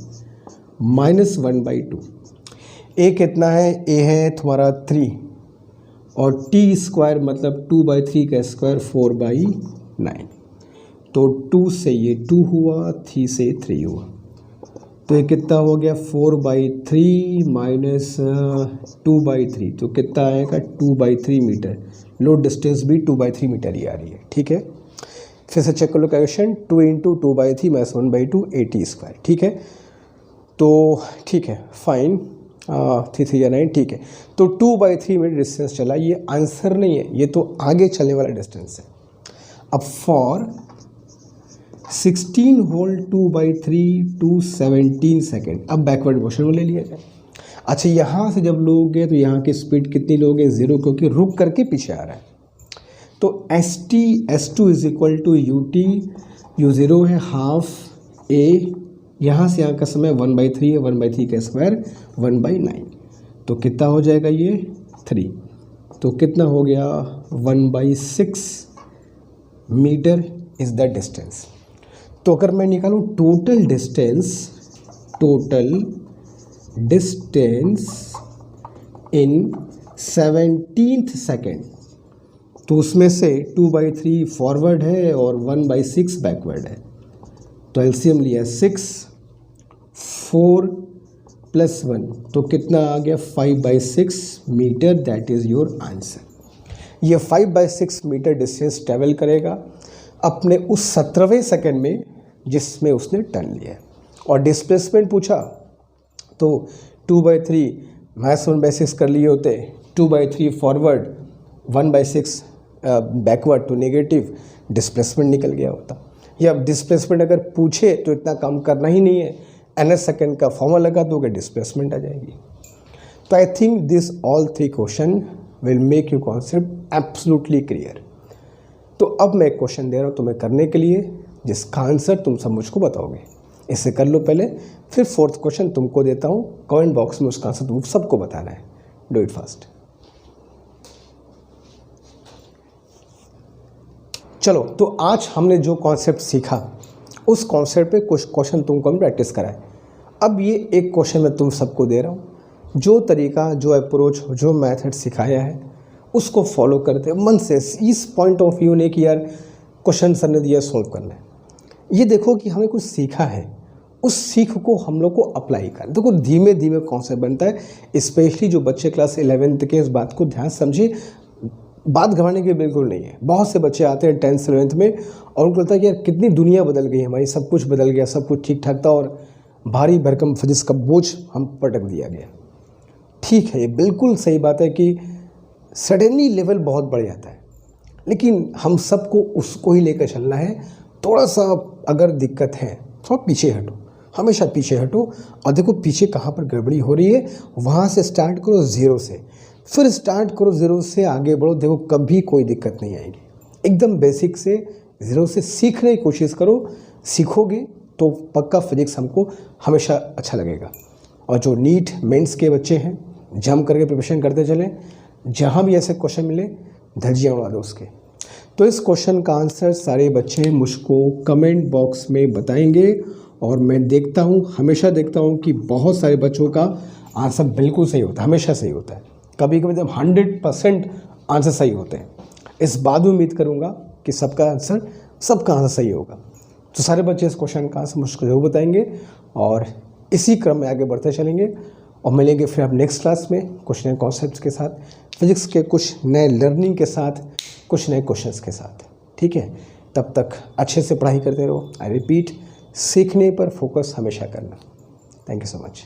S1: माइनस 1/2। a कितना है, a है तुम्हारा 3, और t स्क्वायर मतलब 2/3 का स्क्वायर 4/9। तो 2 से ये 2 हुआ, 3 से 3 हुआ, तो ये कितना हो गया 4/3 माइनस 2/3, तो कितना आएगा 2/3 मीटर। लो डिस्टेंस भी 2/3 मीटर ही आ रही है, ठीक है। फिर से चेक कर लो क्वेश्चन, 2 × 2/3 माइनस 1/2 at स्क्वायर, ठीक है। तो ठीक है, फाइन, 3 3 9, ठीक है। तो 2/3 मीटर डिस्टेंस चला, ये आंसर नहीं है, ये तो आगे चलने वाला डिस्टेंस है। अब फॉर 16 होल 2/3 टू 17 सेकेंड, अब बैकवर्ड मोशन में ले लिया जाए। अच्छा, यहाँ से जब लोगे तो यहाँ की स्पीड कितनी लोगे, 0, क्योंकि रुक करके पीछे आ रहा है। तो S2 is equal to ut, u0 है हाफ a, यहाँ से यहाँ का समय 1/3 है, 1/3 का स्क्वायर 1/9, तो कितना हो जाएगा ये 3। तो कितना हो गया 1/6 मीटर इज़ द डिस्टेंस। तो अगर मैं निकालूँ टोटल डिस्टेंस इन 17th सेकेंड, तो उसमें से 2/3 फॉरवर्ड है और 1/6 बैकवर्ड है। तो एलसीएम लिया 6, 4 + 1, तो कितना आ गया 5/6 metre. That is your answer. ये 5/6 मीटर डिस्टेंस ट्रेवल करेगा अपने उस 17वें सेकेंड में जिसमें उसने टर्न लिया है। और डिस्प्लेसमेंट पूछा तो 2/3 मैथ्स 1/6 कर लिए होते, 2/3 फॉरवर्ड 1/6 बैकवर्ड, तो नेगेटिव डिस्प्लेसमेंट निकल गया होता। या डिस्प्लेसमेंट अगर पूछे तो इतना काम करना ही नहीं है, ns सेकेंड का फॉर्मूला लगा दोगे डिस्प्लेसमेंट आ जाएगी। तो I think this all 3 question will make you concept absolutely clear. तो अब मैं एक क्वेश्चन दे रहा हूँ तुम्हें करने के लिए, जिसका आंसर तुम सब मुझको बताओगे। इसे कर लो पहले, फिर 4th क्वेश्चन तुमको देता हूँ। कमेंट बॉक्स में उसका आंसर तुम सबको बताना है। Do it fast. चलो, तो आज हमने जो कॉन्सेप्ट सीखा उस कॉन्सेप्ट पे कुछ क्वेश्चन तुमको हम प्रैक्टिस कराए। अब ये एक क्वेश्चन मैं तुम सबको दे रहा हूँ, जो तरीका, जो अप्रोच, जो मेथड सिखाया है उसको फॉलो करते मन से, इस पॉइंट ऑफ व्यू नहीं कि यार क्वेश्चन सर ने दिया सॉल्व करना है। ये देखो कि हमें कुछ सीखा है, उस सीख को हम लोग को अप्लाई कर। देखो धीमे धीमे कॉन्सेप्ट बनता है। स्पेशली जो बच्चे क्लास 11th के, इस बात को ध्यान समझिए, बात घबराने की बिल्कुल नहीं है। बहुत से बच्चे आते हैं 10th 11th में और उनको लगता है कि यार कितनी दुनिया बदल गई हमारी, सब कुछ बदल गया, सब कुछ ठीक ठाक था और भारी भरकम फिजिक्स का बोझ हम पटक दिया गया। ठीक है, ये बिल्कुल सही बात है कि सडनली लेवल बहुत बढ़ जाता है, लेकिन हम सबको उसको ही लेकर चलना है। थोड़ा सा अगर दिक्कत है थोड़ा पीछे हटो, हमेशा पीछे हटो और देखो पीछे कहाँ पर गड़बड़ी हो रही है, वहाँ से स्टार्ट करो 0 से, फिर स्टार्ट करो 0 से, आगे बढ़ो। देखो कभी कोई दिक्कत नहीं आएगी। एकदम बेसिक से 0 से सीखने की कोशिश करो, सीखोगे तो पक्का फिजिक्स हमको हमेशा अच्छा लगेगा। और जो नीट मेंस के बच्चे हैं, जम करके प्रिपरेशन करते चलें, जहाँ भी ऐसे क्वेश्चन मिले धज्जियाँ उड़ा दो उसके। तो इस क्वेश्चन का आंसर सारे बच्चे मुझको कमेंट बॉक्स में बताएंगे और मैं देखता हूँ, हमेशा देखता हूँ कि बहुत सारे बच्चों का आंसर बिल्कुल सही होता है, हमेशा सही होता है। कभी कभी जब 100% आंसर सही होते हैं। इस बात में उम्मीद करूँगा कि सबका आंसर सही होगा। तो सारे बच्चे इस क्वेश्चन का आंसर मुझको जरूर बताएंगे और इसी क्रम में आगे बढ़ते चलेंगे और मिलेंगे फिर आप नेक्स्ट क्लास में कुछ नए कॉन्सेप्ट्स के साथ, फिजिक्स के कुछ नए लर्निंग के साथ, कुछ नए क्वेश्चंस के साथ। ठीक है, तब तक अच्छे से पढ़ाई करते रहो। आई रिपीट, सीखने पर फोकस हमेशा करना। Thank you so much.